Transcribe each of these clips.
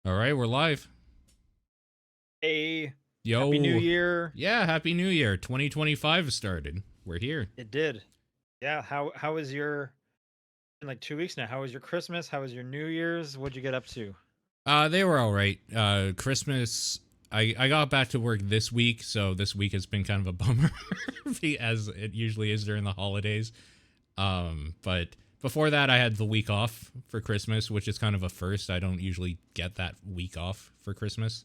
All right, we're live. Hey, Happy New Yo. Year. Yeah, happy new year. 2025 started. We're here. It did. Yeah, how was your in like 2 weeks now? How was your Christmas? How was your New Year's? What'd you get up to? They were all right. Christmas I got back to work this week, so this week has been kind of a bummer as it usually is during the holidays. But before that I had the week off for Christmas, which is kind of a first. I don't usually get that week off for Christmas.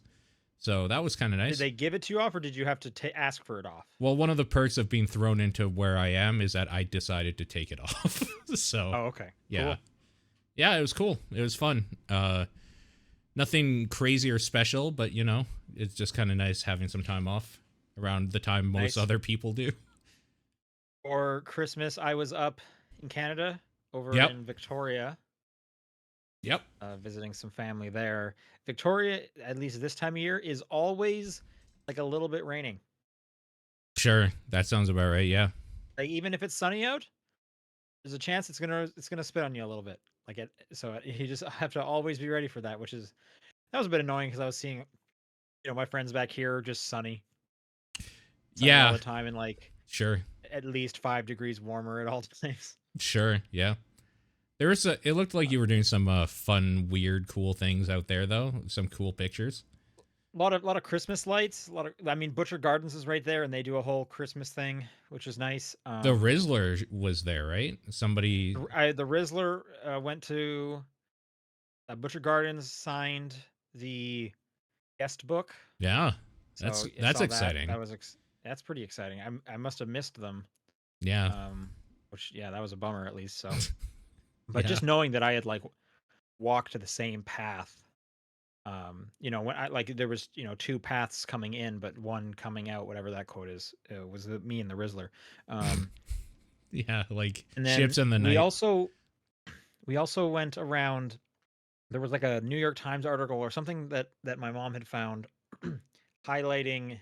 So that was kind of Did nice. they give it to you off or did you have to ask for it off? Well, one of the perks of being thrown into where I am is that I decided to take it off. So, Oh, okay. yeah. Cool. Yeah, it was cool. It was fun. Nothing crazy or special, but it's just kind of nice having some time off around the time most Nice. other people do. For Christmas, I was up in Canada over Yep. in Victoria, Yep. visiting some family there. Victoria, at least this time of year, is always like a little bit raining. Sure. That sounds about right. Yeah. Like even if it's sunny out, there's a chance it's gonna spit on you a little bit. So you just have to always be ready for that, which is that was a bit annoying because I was seeing my friends back here just sunny all Yeah. the time and like Sure. at least 5 degrees warmer at all times. Sure. Yeah. It looked like A you were doing some fun, weird, cool things out there though. Some cool pictures. lot of Christmas lights. I mean, Butcher Gardens is right there, and they do a whole Christmas thing, which is nice. The Rizzler was there, right? Somebody. The Rizzler went to Butcher Gardens, signed the guest book. Yeah. So I That's saw that. exciting. That's pretty exciting. I must have missed them. Yeah. Um, which yeah, that was a bummer at least. So, but Yeah. just knowing that I had like walked the same path, when I like there was two paths coming in, but one coming out, whatever that quote is, was me and the Rizzler. Um, Yeah, like and then ships in the we night. also we also went around. There was like a New York Times article or something that my mom had found highlighting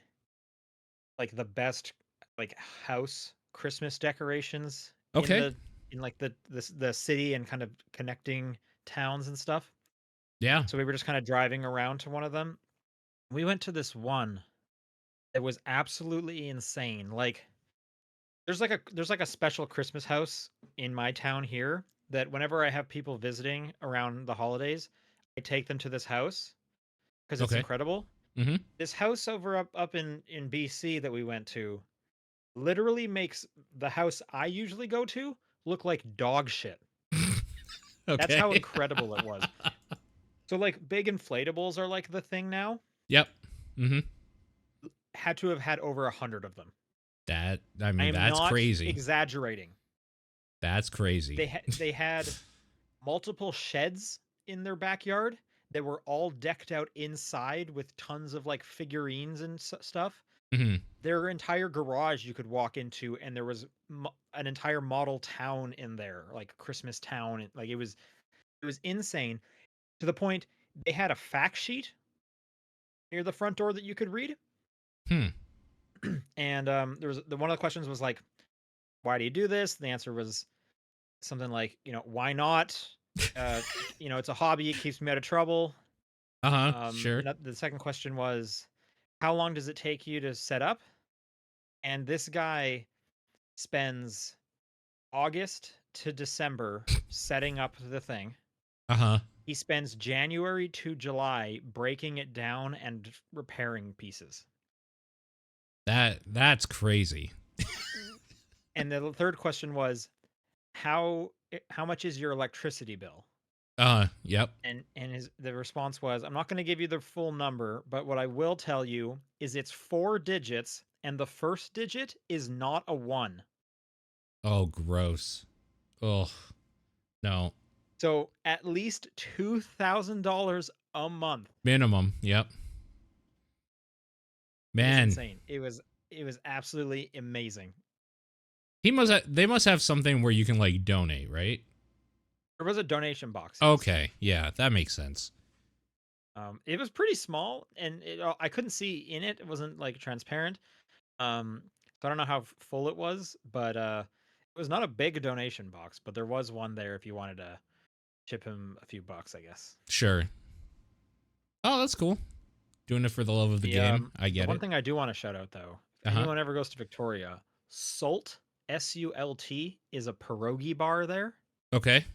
like the best like house Christmas decorations in Okay. the city and kind of connecting towns and stuff. Yeah. So we were just kind of driving around to one of them. We went to this one that was absolutely insane. Like there's like a special Christmas house in my town here that whenever I have people visiting around the holidays, I take them to this house because it's Okay. incredible. Mm-hmm. This house over up in BC that we went to literally makes the house I usually go to look like dog shit. That's how Okay. incredible it was. So like big inflatables are like the thing now. Yep. Mm-hmm. Had to have had over 100 of them. I I mean, am that's not crazy. exaggerating. That's crazy. They had multiple sheds in their backyard that were all decked out inside with tons of like figurines and stuff. Mm-hmm. Their entire garage you could walk into, and there was an entire model town in there, like Christmas town. Like it was insane to the point they had a fact sheet near the front door that you could read. Hmm. And there was one of the questions was like, "Why do you do this?" The answer was something like, "Why not? Uh, it's a hobby. It keeps me out of trouble." Uh-huh. Sure. The second question was, "How long does it take you to set up?" And this guy spends August to December setting up the thing. Uh-huh. He spends January to July breaking it down and repairing pieces. That's crazy. And the third question was, how much is your electricity bill? Yep. And the response was, I'm not going to give you the full number, but what I will tell you is it's 4 digits, and the first digit is not a one. Oh, gross. Oh, no. So at least $2,000 a month. Minimum. Yep. It was Man, insane. It was absolutely amazing. they must have something where you can like donate, right? There was a donation box, yes. Okay. Yeah, that makes sense. It was pretty small, and I couldn't see in it. It wasn't like transparent. So I don't know how full it was, but it was not a big donation box, but there was one there if you wanted to chip him a few bucks, I guess. Sure. Oh, that's cool. Doing it for the love of the game. I The get one it. thing I do want to shout out though, if Uh-huh. anyone ever goes to Victoria, Sult SULT is a pierogi bar there. Okay.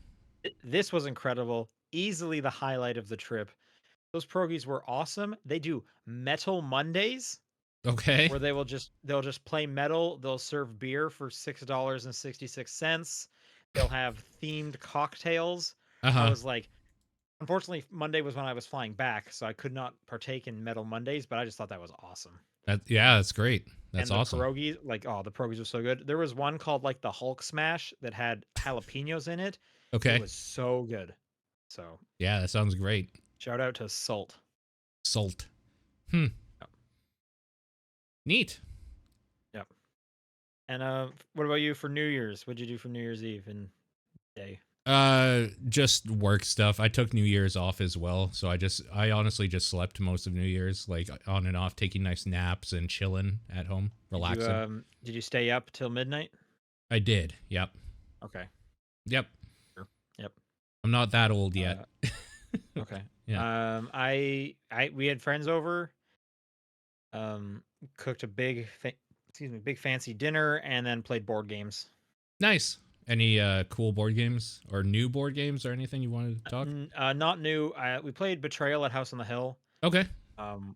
This was incredible. Easily the highlight of the trip. Those pierogies were awesome. They do Metal Mondays Okay. where they'll just play metal. They'll serve beer for $6.66. They'll have themed cocktails. I Uh-huh. was like, unfortunately, Monday was when I was flying back, so I could not partake in Metal Mondays, but I just thought that was awesome. Yeah, that's great. That's And the awesome. pierogies, like, oh, the pierogies were so good. There was one called like the Hulk Smash that had jalapenos in it. It Okay. was so good. So Yeah, that sounds great. shout out to Salt. Salt. Hmm. Yep. Neat. Yep. And what about you for New Year's? What'd you do for New Year's Eve and day? Just work stuff. I took New Year's off as well, so I honestly just slept most of New Year's, like on and off, taking nice naps and chilling at home, relaxing. Did you stay up till midnight? I did. Yep. Okay. Yep. Sure. Yep. I'm not that old yet. Uh, okay. Yeah. I we had friends over. Cooked a big fancy dinner, and then played board games. Nice. Any cool board games or new board games or anything you wanted to talk? Not new. We played Betrayal at House on the Hill, Okay.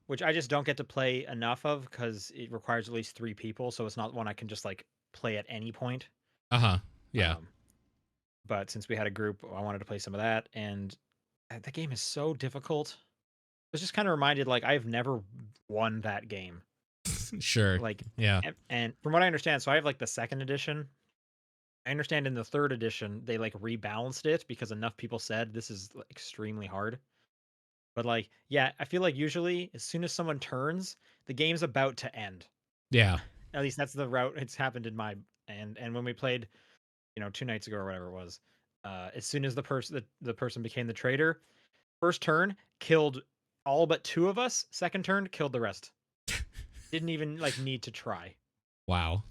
which I just don't get to play enough of because it requires at least 3 people, so it's not one I can just like play at any point. Uh-huh. Yeah. Um, but since we had a group, I wanted to play some of that, and the game is so difficult. I was just kind of reminded, like, I've never won that game. Sure. Like, Yeah. and from what I understand, so I have like the second edition. I understand in the third edition they like rebalanced it because enough people said this is extremely hard. But like, yeah, I feel like usually as soon as someone turns, the game's about to end. Yeah. At least that's the route it's happened in my and when we played, 2 nights ago or whatever it was, as soon as the person became the traitor, first turn killed all but 2 of us. Second turn killed the rest. Didn't even like need to try. Wow.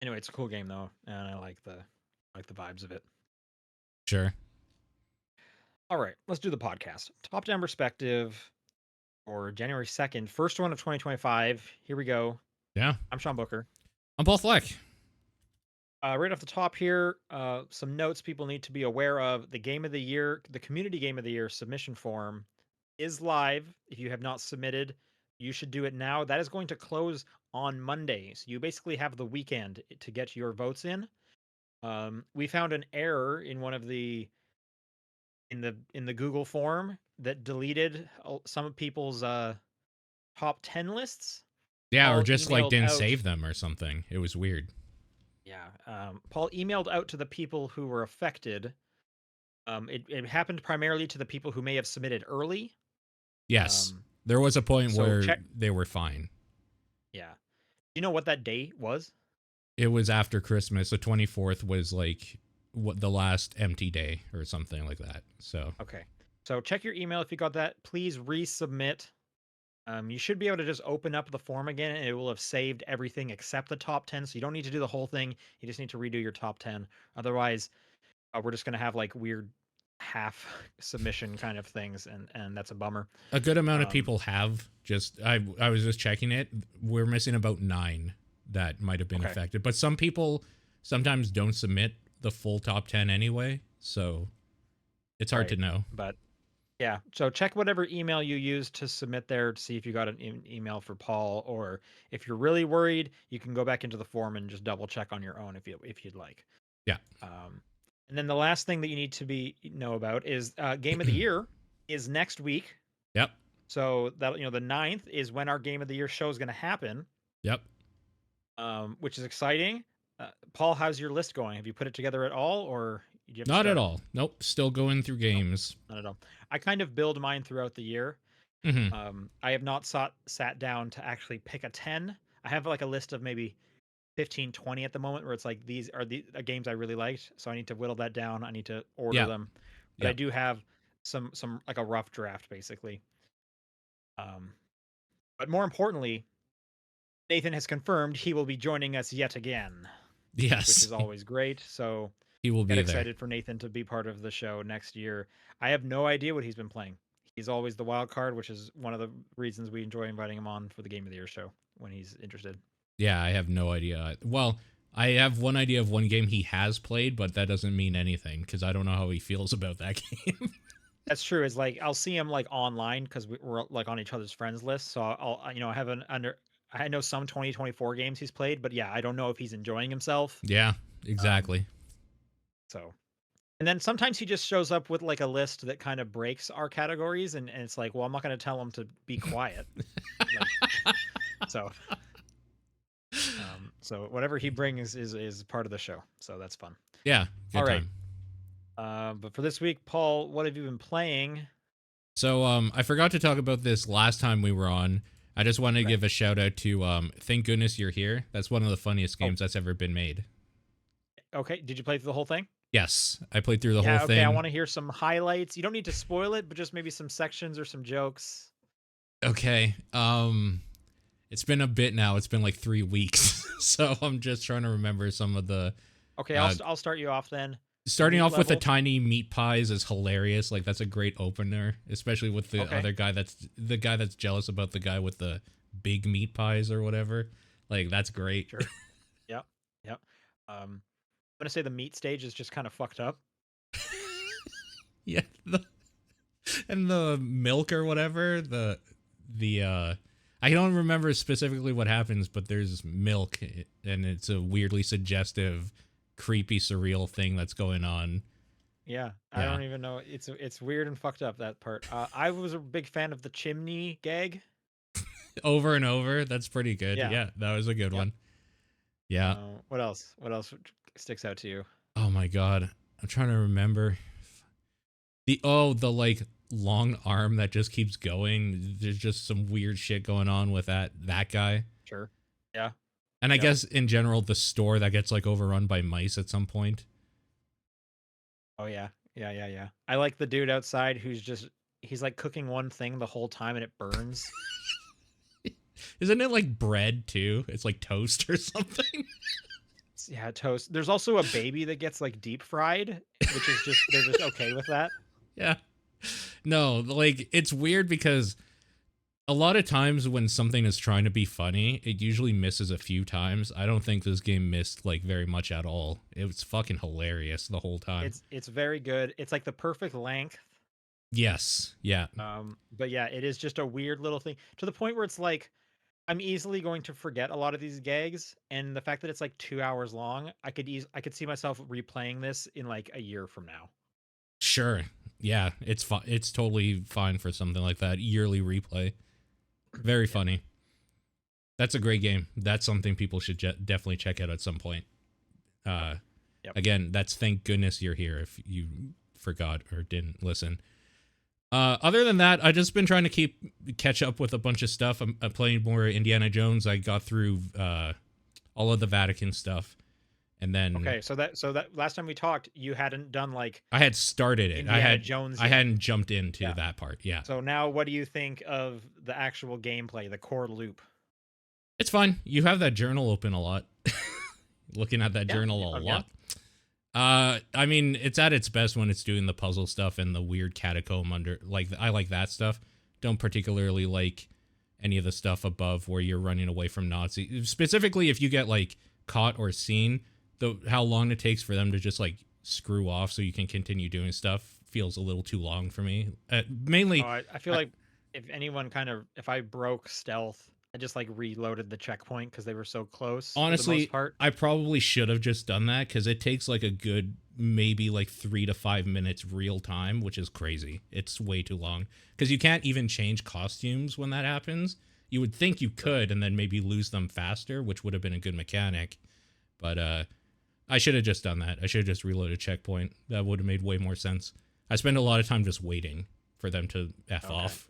Anyway, it's a cool game though, and I like the vibes of it. Sure. All right, let's do the podcast. Top down perspective for January 2nd, first one of 2025. Here we go. Yeah. I'm Sean Booker. I'm both like. Right off the top here, some notes people need to be aware of. The game of the year, the community game of the year submission form is live. If you have not submitted, you should do it now. That is going to close on Monday. So you basically have the weekend to get your votes in. We found an error in one of the in the Google form that deleted some of people's top 10 lists. Yeah, or Paul just like emailed didn't out. save them or something. It was weird. Yeah, Paul emailed out to the people who were affected. It happened primarily to the people who may have submitted early. Yes. There was a point So where check. they were fine. Yeah, you know what that day was? It was after Christmas. The 24th was like what the last empty day or something like that. So, Okay, so check your email if you got that. Please resubmit. You should be able to just open up the form again, and it will have saved everything except the top 10. So you don't need to do the whole thing. You just need to redo your top 10. Otherwise, we're just gonna have like weird half submission kind of things, and that's a bummer. a good amount of Um, people have just I was just checking it. We're missing about 9 that might have been okay, affected. But some people sometimes don't submit the full top 10 anyway, so it's hard to right, know. but yeah. So check whatever email you use to submit there to see if you got an email for Paul, or if you're really worried, you can go back into the form and just double check on your own if you'd like. Yeah. Um, and then the last thing that you need to know about is game of the year is next week. Yep. So that the 9th is when our game of the year show is going to happen, Yep. which is exciting. Paul, how's your list going? Have you put it together at all, or do you have to Not at start? all. Nope. Still going through No, games. not at all. I kind of build mine throughout the year. Mhm. I have not sat down to actually pick a 10. I have like a list of maybe 15, 20 at the moment where it's like these are the games I really liked. So I need to whittle that down. I need to order Yeah. them. But I Yep. do have some like a rough draft basically. Um, but more importantly, Nathan has confirmed he will be joining us yet again, which Yes. is always great. So He will Get be there. excited for Nathan to be part of the show next year. I have no idea what he's been playing. He's always the wild card, which is one of the reasons we enjoy inviting him on for the Game of the Year show when he's interested. Yeah, I have no idea. Well, I have one idea of one game he has played, but that doesn't mean anything because I don't know how he feels about that game. That's true. Is like I'll see him like online because we're like on each other's friends list. So I have an under. I know some 2024 games he's played, but yeah, I don't know if he's enjoying himself. Yeah, Um, exactly. so and then sometimes he just shows up with like a list that kind of breaks our categories, and it's like, well, I'm not going to tell him to be quiet. Like so, so whatever he brings is part of the show. So that's fun. Yeah, All good right. time. But for this week, Paul, what have you been playing? So I forgot to talk about this last time we were on. I just wanted to Okay. give a shout out to Thank Goodness You're Here. That's one of the funniest Oh, games that's ever been made. okay. Did you play through the whole thing? Yes, I played through the whole Yeah, okay. I thing. want to hear some highlights. You don't need to spoil it, but just maybe some sections or some jokes. Okay. It's been a bit now. It's been like 3 weeks. So I'm just trying to remember some of the Okay, uh I'll start you off then. The starting meat off with the level. tiny meat pies is hilarious. Like that's a great opener, especially with the Okay, other guy that's jealous about the guy with the big meat pies or whatever. Like that's great. sure. Yep, yep. I'm gonna say the meat stage is just kind of fucked up. Yeah, and the milk or whatever, the I don't remember specifically what happens, but there's milk and it's a weirdly suggestive, creepy, surreal thing that's going on. Yeah, I Yeah. don't even know. It's weird and fucked up that part. I was a big fan of the chimney gag. Over and over. That's pretty good. Yeah. Yeah, that was a good Yep. one. Yeah. What else? What else sticks out to you? Oh my god. I'm trying to remember. The like long arm that just keeps going. There's just some weird shit going on with that guy. Sure. Yeah. And I Yep. guess in general the store that gets like overrun by mice at some point. Oh yeah. Yeah, yeah, yeah. I like the dude outside who's just he's like cooking one thing the whole time and it burns. Isn't it like bread too? It's like toast or something. Yeah, toast. There's also a baby that gets like deep fried, which is just they're just okay with that. Yeah. No, like it's weird because a lot of times when something is trying to be funny, it usually misses a few times. I don't think this game missed like very much at all. It was fucking hilarious the whole time. It's very good. It's like the perfect length. Yes. Yeah. But yeah, it is just a weird little thing to the point where it's like I'm easily going to forget a lot of these gags, and the fact that it's like 2 hours long, I could see myself replaying this in like a year from now. Sure. Yeah, it's fine. It's totally fine for something like that. Yearly replay. Very Yeah. funny. That's a great game. That's something people should definitely check out at some point. Okay. Yep. Again, that's Thank Goodness You're Here if you forgot or didn't listen. Other than that, I just been trying to catch up with a bunch of stuff. I'm playing more Indiana Jones. I got through all of the Vatican stuff, and then Okay, so that last time we talked, you hadn't done like I had started it. Indiana Jones I yet. hadn't jumped into Yeah. that part. Yeah, So now what do you think of the actual gameplay, the core loop? it's fine. You have that journal open a lot. Looking at that Yeah. journal a Yeah. lot. I mean, it's at its best when it's doing the puzzle stuff and the weird catacomb under. Like, I like that stuff. Don't particularly like any of the stuff above where you're running away from Nazi. Specifically, if you get like caught or seen, how long it takes for them to just like screw off so you can continue doing stuff feels a little too long for me. Oh, Mainly, I feel I, like if I broke stealth, I just like reloaded the checkpoint because they were so close for the most honestly, part. I probably should have just done that because it takes like a good maybe like 3 to 5 minutes real time, which is crazy. It's way too long because you can't even change costumes when that happens. You would think you could and then maybe lose them faster, which would have been a good mechanic. But I should have just done that. I should have just reloaded checkpoint. That would have made way more sense. I spend a lot of time just waiting for them to F Okay. off.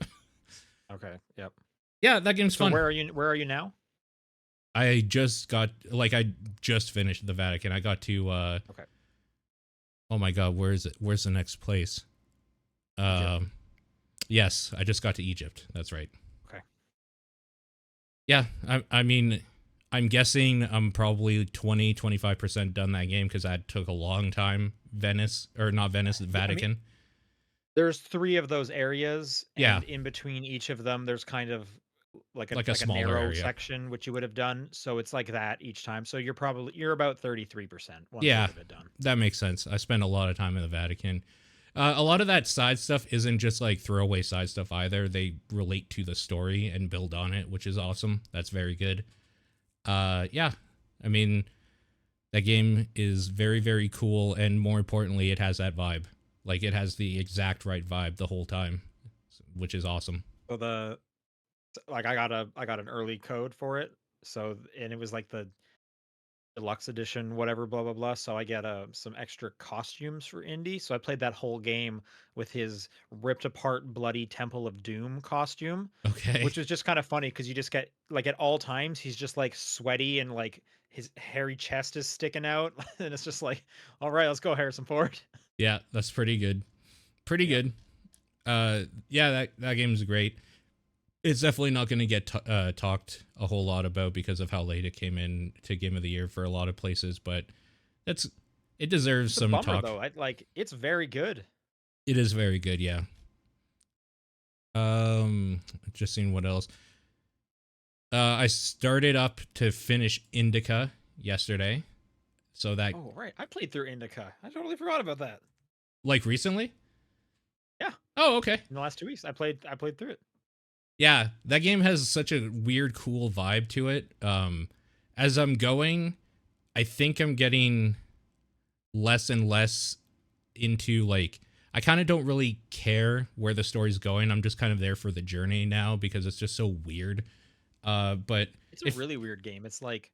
Okay. Yep. Yeah, that game's So fun. where are you now? I just finished the Vatican. I got to Okay. oh my god, where is it? Where's the next place? Egypt. Yes, I just got to Egypt. That's right. Okay. Yeah, I mean, I'm guessing I'm probably 25% done that game because that took a long time. Venice, or not Venice, Yeah, I mean, Vatican. there's 3 of those areas, Yeah, and in between each of them, there's kind of like a like a smaller narrow area. section which you would have done, so it's like that each time. So you're about 33% one Yeah, third of it done. that makes sense. I spent a lot of time in the Vatican. A lot of that side stuff isn't just like throwaway side stuff either. They relate to the story and build on it, which is awesome. That's very good. Yeah, I mean, that game is very, very cool, and more importantly, it has that vibe. Like, it has the exact right vibe the whole time, which is awesome. So like I got an early code for it. So and it was like the deluxe edition, whatever, blah blah blah. So I get some extra costumes for Indy. So I played that whole game with his ripped apart, bloody Temple of Doom costume, Okay. which was just kind of funny because you just get like at all times he's just like sweaty and like his hairy chest is sticking out, and it's just like, all right, let's go Harrison Ford. Yeah, that's pretty good. Pretty Yep. good. Yeah, that game is great. It's definitely not going to get talked a whole lot about because of how late it came in to Game of the Year for a lot of places, but that's it deserves It's a some bummer talk. though. I like it's very good. It is very good, yeah. Just seeing what else. I started up to finish Indica yesterday, so that Oh right, I played through Indica. I totally forgot about that. like recently. Yeah, Oh, okay. in the last 2 weeks, I played through it. Yeah, that game has such a weird, cool vibe to it. As I'm going, I think I'm getting less and less into like I kind of don't really care where the story's going. I'm just kind of there for the journey now because it's just so weird. But It's a if really weird game. It's like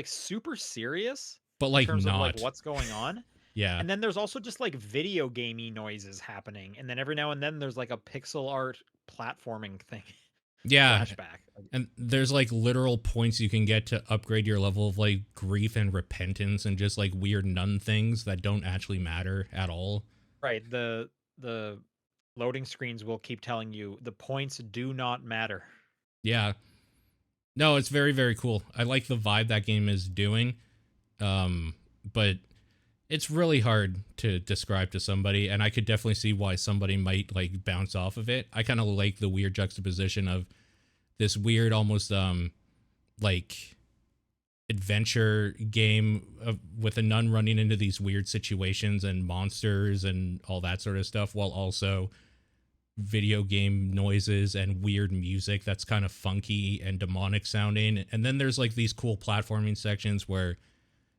super serious but in like terms of like not. what's going on. Yeah. And then there's also just like video gamey noises happening. And then every now and then there's like a pixel art platforming thing. Yeah. Flashback. Like, And there's like literal points you can get to upgrade your level of like grief and repentance and just like weird nun things that don't actually matter at all. right. The loading screens will keep telling you the points do not matter. Yeah. No, it's very, very cool. I like the vibe that game is doing. But it's really hard to describe to somebody, and I could definitely see why somebody might like bounce off of it. I kind of like the weird juxtaposition of this weird almost like adventure game with a nun running into these weird situations and monsters and all that sort of stuff, while also video game noises and weird music that's kind of funky and demonic sounding. And then there's like these cool platforming sections where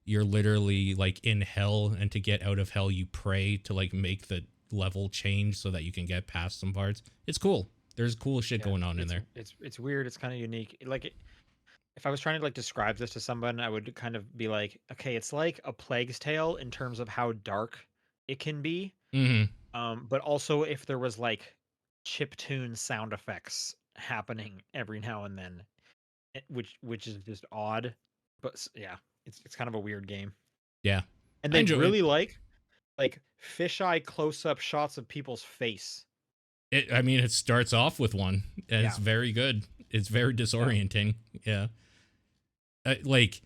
you're literally like in hell, and to get out of hell you pray to like make the level change so that you can get past some parts. It's cool. There's cool shit Yeah, going on in there. it's weird. It's kind of unique. If I was trying to like describe this to someone, I would kind of be like, okay, it's like a Plague's Tale in terms of how dark it can be. Mm-hmm. But also if there was like chiptune sound effects happening every now and then, which is just odd. But yeah, it's kind of a weird game. Yeah, And I they enjoy it. really like fisheye close up shots of people's face. I mean, it starts off with one, and it's Yeah, very good. It's very yeah. disorienting. Yeah, like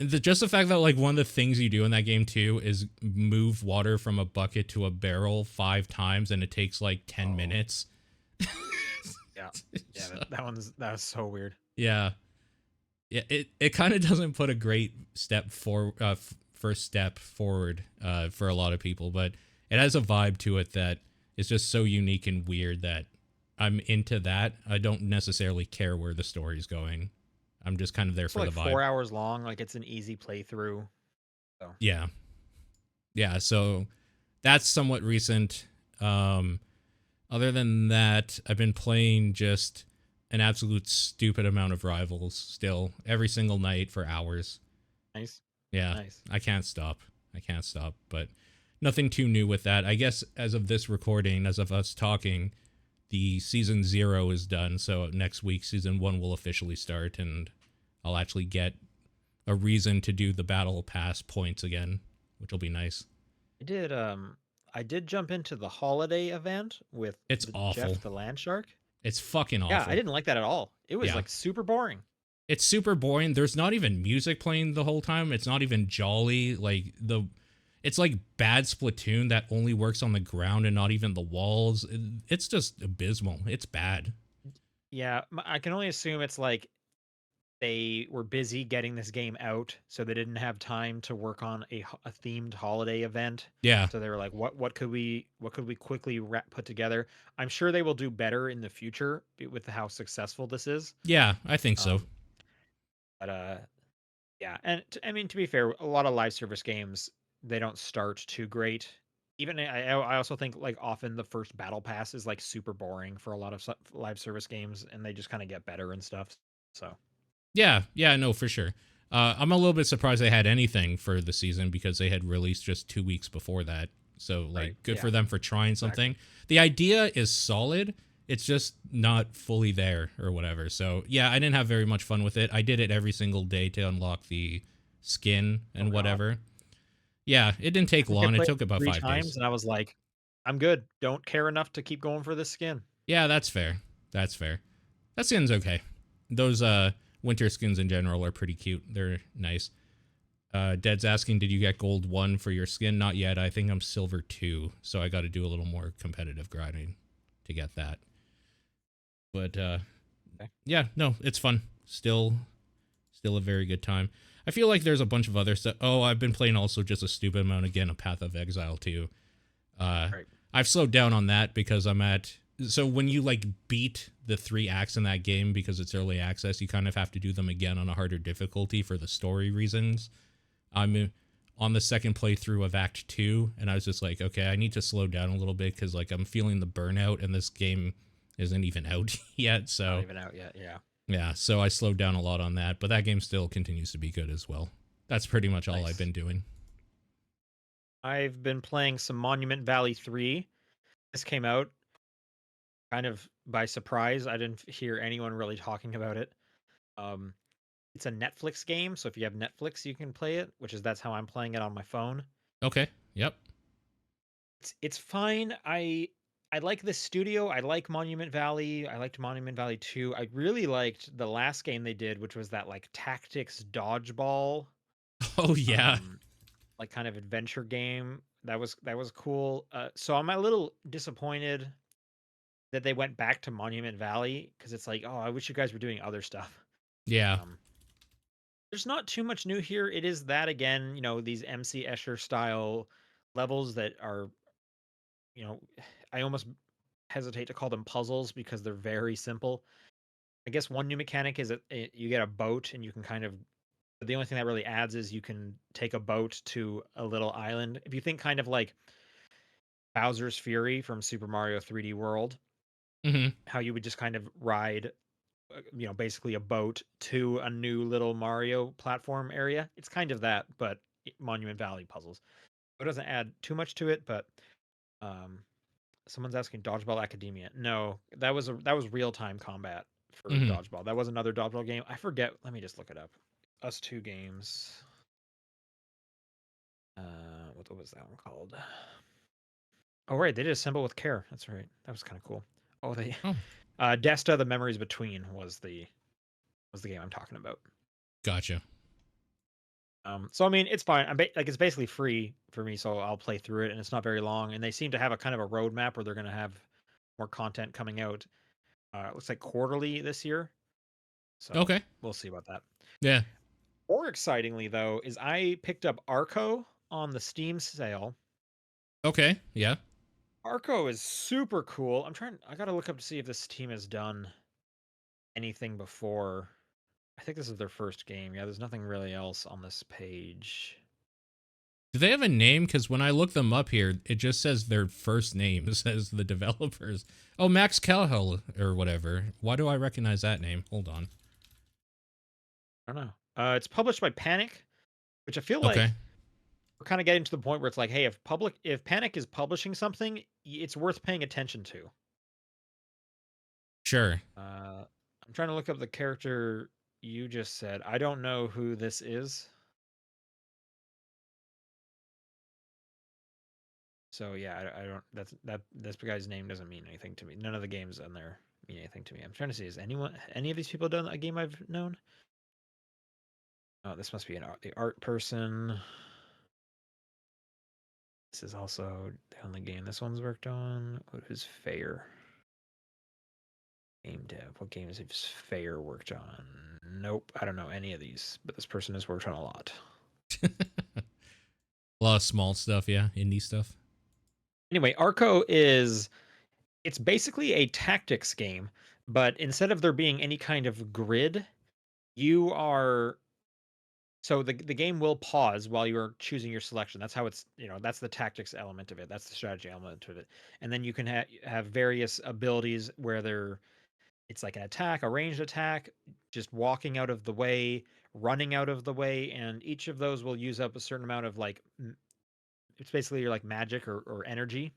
just the fact that like one of the things you do in that game too is move water from a bucket to a barrel 5 times, and it takes like 10 minutes. Oh, yeah, yeah. So, That was so weird. yeah, yeah. It kind of doesn't put a great first step forward for a lot of people, but it has a vibe to it that is just so unique and weird that I'm into that. I don't necessarily care where the story's going. I'm just kind of there So for the like vibe. 4 hours long. Like it's an easy playthrough. So Yeah. Yeah, so that's somewhat recent. Um Other than that, I've been playing just an absolute stupid amount of Rivals still every single night for hours. nice, Yeah, nice. I can't stop. I can't stop, but nothing too new with that. I guess as of this recording, as of us talking, the season 0 is done, so next week season 1 will officially start, and I'll actually get a reason to do the battle pass points again, which will be nice. I did I did jump into the holiday event with It's Jeff awful. the Land Shark. It's fucking Yeah, I awful. didn't like that at all. It was Yeah. like super boring. It's super boring. There's not even music playing the whole time. It's not even jolly. It's like bad Splatoon that only works on the ground and not even the walls. It's just abysmal. It's bad. Yeah, I can only assume it's like they were busy getting this game out, so they didn't have time to work on a themed holiday event. Yeah, So they were like, what could we quickly put together? I'm sure they will do better in the future with how successful this is. yeah, I think so. Um, but yeah, and I mean, to be fair, a lot of live service games, they don't start too great. Even I also think like often the first battle pass is like super boring for a lot of live service games, and they just kind of get better and stuff. So Yeah, yeah, no, for sure. I'm a little bit surprised they had anything for the season because they had released just 2 weeks before that. So, right, like, good yeah, for them for trying exactly. something. The idea is solid. It's just not fully there or whatever. So, yeah, I didn't have very much fun with it. I did it every single day to unlock the skin Oh and God, whatever. Yeah, it didn't I take think I long. It played took about three 5 days. times, and I was like, I'm good. Don't care enough to keep going for this skin. Yeah, that's fair. That's fair. That skin's okay. Those winter skins in general are pretty cute. They're nice. Dead's asking, did you get gold 1 for your skin? Not yet. I think I'm silver 2, so I got to do a little more competitive grinding to get that. But Okay. yeah, no, it's fun. Still a very good time. I feel like there's a bunch of other stuff. Oh, I've been playing also just a stupid amount again of Path of Exile too. Uh, Right. I've slowed down on that because I'm at. So when you like beat the 3 acts in that game because it's early access, you kind of have to do them again on a harder difficulty for the story reasons. I'm on the second playthrough of Act 2, and I was just like, okay, I need to slow down a little bit because like I'm feeling the burnout, and this game isn't even out yet. Not So even out yet. Yeah. yeah, so I slowed down a lot on that, but that game still continues to be good as well. That's pretty much all I've Nice. been doing. I've been playing some Monument Valley 3. This came out kind of by surprise. I didn't hear anyone really talking about it. Um, it's a Netflix game, so if you have Netflix, you can play it, which is that's how I'm playing it on my phone. Okay. Yep. It's fine. I like the studio. I like Monument Valley. I liked Monument Valley 2. I really liked the last game they did, which was that like tactics dodgeball, Oh yeah. um, like kind of adventure game. That was cool. So I'm a little disappointed that they went back to Monument Valley because it's like, oh, I wish you guys were doing other stuff. Yeah. Um, there's not too much new here. It is that again, these MC Escher style levels that are, you know, I almost hesitate to call them puzzles because they're very simple. I guess one new mechanic is that you get a boat and you can kind of. The only thing that really adds is you can take a boat to a little island. If you think kind of like Bowser's Fury from Super Mario 3D World, Mm-hmm. how you would just kind of ride, basically a boat to a new little Mario platform area. It's kind of that, but Monument Valley puzzles. It doesn't add too much to it, but um, someone's asking Dodgeball Academia. No, that was real time combat for Mm-hmm. Dodgeball. That was another Dodgeball game. I forget. Let me just look it up. Us Two Games. What was that one called? Oh right, they did Assemble with Care. That's right. That was kind of cool. Oh, they Oh, Desta: The Memories Between was the game I'm talking about. gotcha. So I mean, it's fine. Like it's basically free for me, so I'll play through it, and it's not very long. And they seem to have a kind of a roadmap where they're going to have more content coming out. It looks like quarterly this year, so Okay. we'll see about that. Yeah. More excitingly, though, is I picked up Arco on the Steam sale. Okay. Yeah. Arco is super cool. I gotta look up to see if this team has done anything before. I think this is their first game. Yeah, there's nothing really else on this page. Do they have a name? Because when I look them up here, it just says their first name. It says the developers. Oh, Max Cahill or whatever. Why do I recognize that name? Hold on. I don't know. It's published by Panic, which I feel Okay. like we're kind of getting to the point where it's like, hey, if Panic is publishing something, it's worth paying attention to. Sure. I'm trying to look up the character you just said. I don't know who this is. So yeah, I don't. This guy's name doesn't mean anything to me. None of the games on there mean anything to me. I'm trying to see, has any of these people done a game I've known? Oh, this must be the art person. This is also the only game this one's worked on. What is Fair? Game dev. What games has Fair worked on? Nope, I don't know any of these, but this person has worked on a lot. A lot of small stuff, yeah, indie stuff. Anyway, Arco it's basically a tactics game, but instead of there being any kind of grid, you are so the game will pause while you're choosing your selection. That's how it's, that's the tactics element of it. That's the strategy element of it. And then you can have various abilities where it's like an attack, a ranged attack, just walking out of the way, running out of the way, and each of those will use up a certain amount of like it's basically your like magic or energy.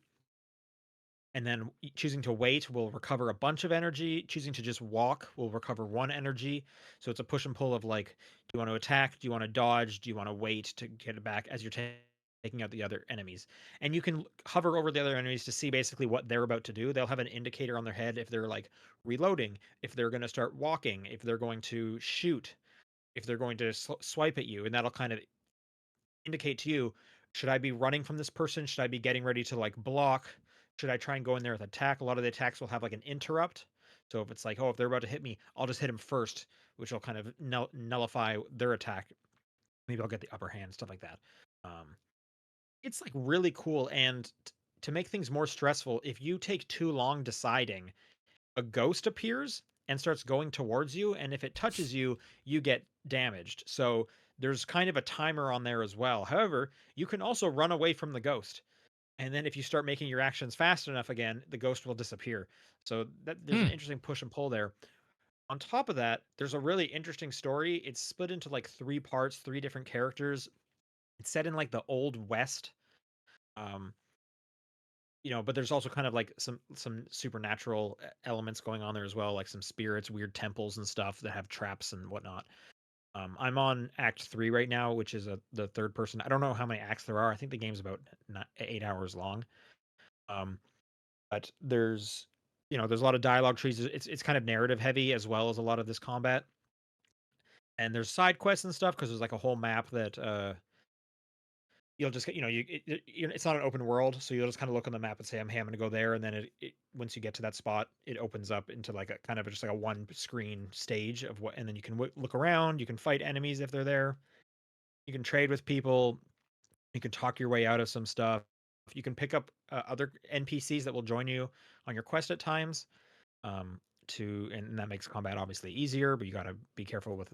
And then choosing to wait will recover a bunch of energy. Choosing to just walk will recover one energy. So it's a push and pull of like, do you want to attack? Do you want to dodge? Do you want to wait to get it back as you're taking out the other enemies? And you can hover over the other enemies to see basically what they're about to do. They'll have an indicator on their head if they're like reloading, if they're going to start walking, if they're going to shoot, if they're going to swipe at you, and that'll kind of indicate to you, should I be running from this person? Should I be getting ready to like block? Should I try and go in there with attack? A lot of the attacks will have like an interrupt. So if it's like, oh, if they're about to hit me, I'll just hit them first, which will kind of nullify their attack. Maybe I'll get the upper hand, stuff like that. Um, it's like really cool. And to make things more stressful, if you take too long deciding, a ghost appears and starts going towards you, and if it touches you, you get damaged. So there's kind of a timer on there as well. However, you can also run away from the ghost. And then if you start making your actions fast enough again, the ghost will disappear. So there's an Hmm. interesting push and pull there. On top of that, there's a really interesting story. It's split into like three parts, three different characters. It's set in like the old west. Um, but there's also kind of like some supernatural elements going on there as well, like some spirits, weird temples and stuff that have traps and whatnot. I'm on Act 3 right now, which is the third person. I don't know how many acts there are. I think the game's about 8 hours long. Um, but there's a lot of dialogue trees. It's kind of narrative heavy as well as a lot of this combat. And there's side quests and stuff because there's like a whole map that you'll just get, it's not an open world, so you'll just kind of look on the map and say, hey, I'm going to go there, and then once you get to that spot, it opens up into like a kind of just like a one screen stage of what, and then you can look around, you can fight enemies if they're there, you can trade with people, you can talk your way out of some stuff, you can pick up other NPCs that will join you on your quest at times. And that makes combat obviously easier, but you got to be careful with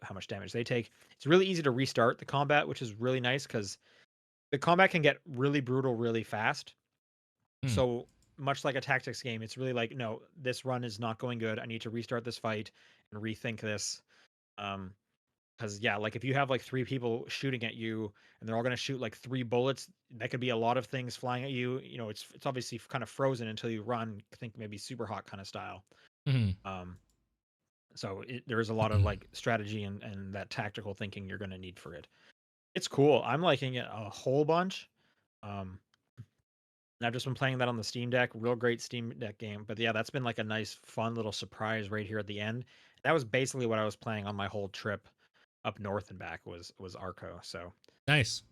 how much damage they take. It's really easy to restart the combat, which is really nice because the combat can get really brutal really fast. Hmm. So much like a tactics game, it's really like, no, this run is not going good. I need to restart this fight and rethink this. Because yeah, like if you have like three people shooting at you and they're all going to shoot like three bullets, that could be a lot of things flying at you. It's obviously kind of frozen until you run. I think maybe super hot kind of style. Hmm. Um, so there is a lot of like strategy and that tactical thinking you're going to need for it. It's cool. I'm liking it a whole bunch. Um, and I've just been playing that on the Steam Deck. Real great Steam Deck game. But yeah, that's been like a nice, fun little surprise right here at the end. That was basically what I was playing on my whole trip up north and back was Arco. So Nice.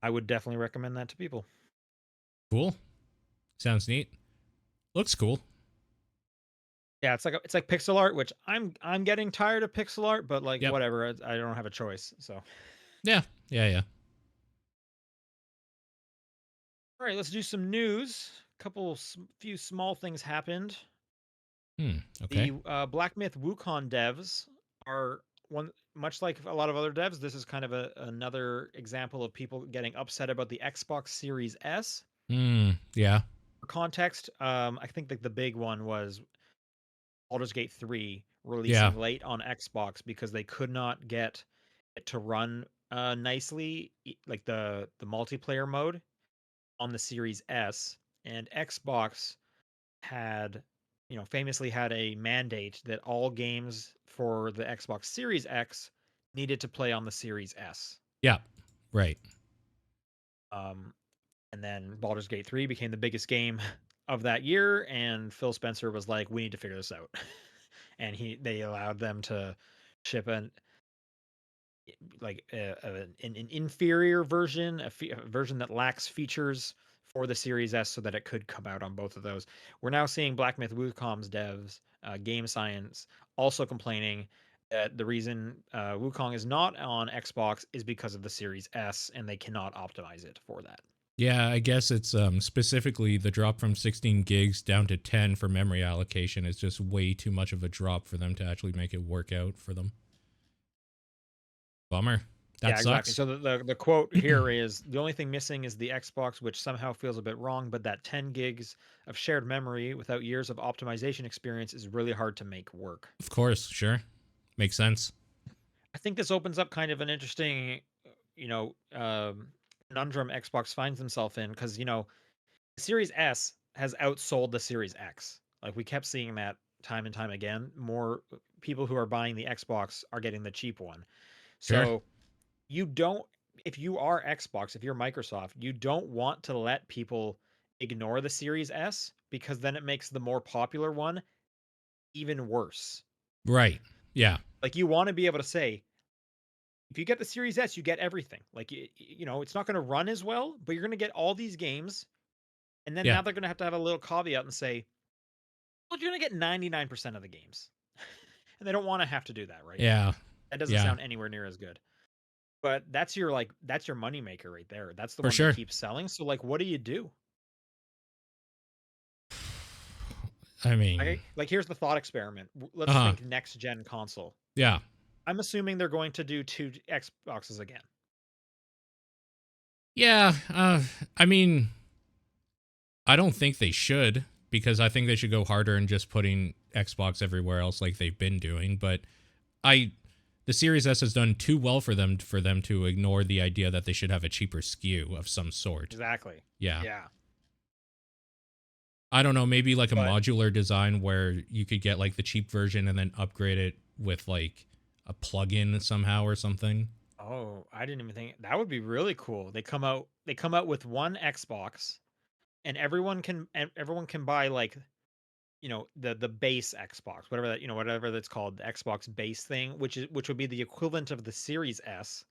I would definitely recommend that to people. Cool. Sounds neat. Looks cool. Yeah, it's like pixel art, which I'm getting tired of pixel art, but like Yep. whatever, I don't have a choice. So all Yeah. Yeah. Yeah. right, let's do some news. Few small things happened. Hmm. Okay. The Black Myth Wukong devs are one, much like a lot of other devs. This is kind of another example of people getting upset about the Xbox Series S. Hmm. Yeah. For context, I think like the big one was Baldur's Gate 3 Yeah. releasing late on Xbox because they could not get it to run nicely, like the multiplayer mode on the Series S, and Xbox had, famously had a mandate that all games for the Xbox Series X needed to play on the Series S. Yeah. Right. Um, and then Baldur's Gate 3 became the biggest game of that year, and Phil Spencer was like, "We need to figure this out," and they allowed them to ship an like an inferior version, a version that lacks features for the Series S, so that it could come out on both of those. We're now seeing Black Myth Wukong's devs, Game Science, also complaining that the reason Wukong is not on Xbox is because of the Series S, and they cannot optimize it for that. Yeah, I guess it's specifically the drop from 16 gigs down to 10 for memory allocation is just way too much of a drop for them to actually make it work out for them. Bummer. That Yeah, exactly. sucks. So the quote here is, the only thing missing is the Xbox, which somehow feels a bit wrong, but that 10 gigs of shared memory without years of optimization experience is really hard to make work. Of course, sure. Makes sense. I think this opens up kind of an interesting, conundrum Xbox finds himself in, because, the Series S has outsold the Series X. Like, we kept seeing that time and time again. More people who are buying the Xbox are getting the cheap one. Sure. So you don't, if you are Xbox, if you're Microsoft, you don't want to let people ignore the Series S, because then it makes the more popular one even worse. Right. Yeah. Like, you want to be able to say, if you get the Series S, you get everything. Like, it's not going to run as well, but you're going to get all these games. And then Yeah. now they're going to have a little caveat and say, well, you're going to get 99% of the games. And they don't want to have to do that, right? Yeah. That doesn't Yeah. sound anywhere near as good. But that's your money maker right there. That's the For one that sure. keeps selling. So, like, what do you do? I mean, Like, here's the thought experiment. Let's uh-huh. think next gen console. Yeah. I'm assuming they're going to do two Xboxes again. Yeah. I mean, I don't think they should because I think they should go harder in just putting Xbox everywhere else like they've been doing, but I the Series S has done too well for them to ignore the idea that they should have a cheaper SKU of some sort. Exactly. Yeah. Yeah. I don't know, maybe like a But modular design where you could get like the cheap version and then upgrade it with like a plug-in somehow or something. oh, I didn't even think that would be really cool. They come out with one Xbox, and everyone can buy, like, the base Xbox, whatever that's called, the Xbox base thing, which would be the equivalent of the Series S.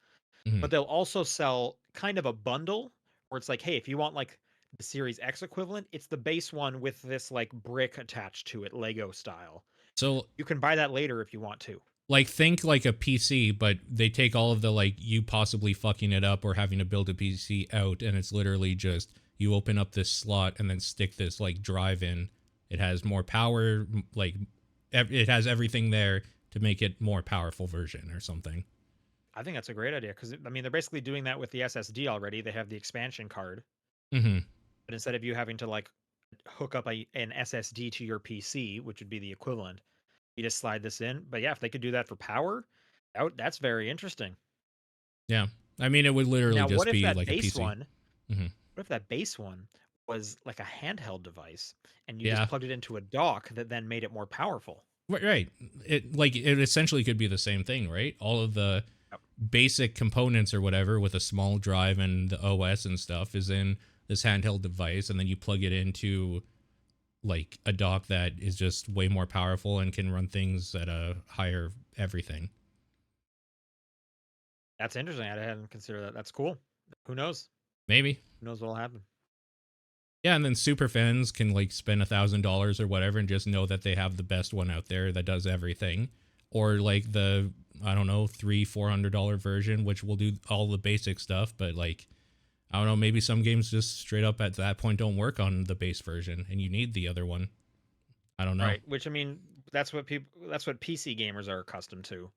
Mhm. But they'll also sell kind of a bundle where it's like, hey, if you want, like, the Series X equivalent, it's the base one with this, like, brick attached to it, Lego style. So You can buy that later if you want to. like think like a PC, but they take all of the like you possibly fucking it up or having to build a PC out, and it's literally just you open up this slot and then stick this like drive in. It has more power, like it has everything there to make it more powerful version or something. I think that's a great idea, because, I mean, they're basically doing that with the SSD already. They have the expansion card, Mm-hmm. but instead of you having to, like, hook up an SSD to your PC, which would be the equivalent, you just slide this in. But yeah, if they could do that for power, that's very interesting. Yeah, I mean it would literally Now, just be like a PC. Mm-hmm. what if that base one was like a handheld device, and you just Yeah, plugged it into a dock that then made it more powerful? right. It essentially could be the same thing, right? All of the Yep. basic components or whatever with a small drive and the OS and stuff is in this handheld device, and then you plug it into like a dock that is just way more powerful and can run things at a higher everything. That's interesting. I hadn't considered that. That's cool. Who knows? Maybe. Who knows what'll happen? Yeah, and then super fans can like spend $1,000 or whatever and just know that they have the best one out there that does everything. Or like the I don't know, $300-$400 version, which will do all the basic stuff, but like I don't know, maybe some games just straight up at that point don't work on the base version and you need the other one. I don't know. Right. Which, I mean, that's what PC gamers are accustomed to.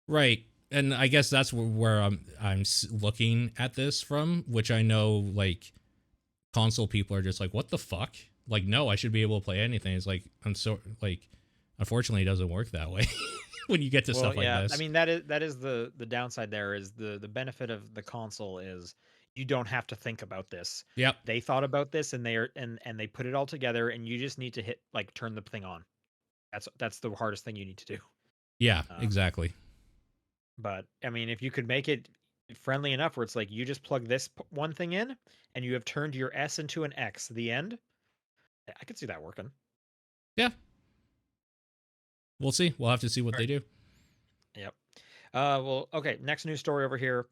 Right. And I guess that's where I'm looking at this from, which I know like console people are just like, what the fuck? Like, no, I should be able to play anything. It's like I'm so like, unfortunately, it doesn't work that way when you get to Well, stuff like yeah, I this. mean, that is the downside. There is the benefit of the console is you don't have to think about this. Yep. They thought about this, and they put it all together, and you just need to turn the thing on. That's the hardest thing you need to do. Yeah. Um, Exactly. but I mean, if you could make it friendly enough where it's like you just plug this one thing in, and you have turned your S into an X, the end. I could see that working. Yeah. We'll see. We'll have to see what All they right. do. Yep. Well, okay. Next news story over here.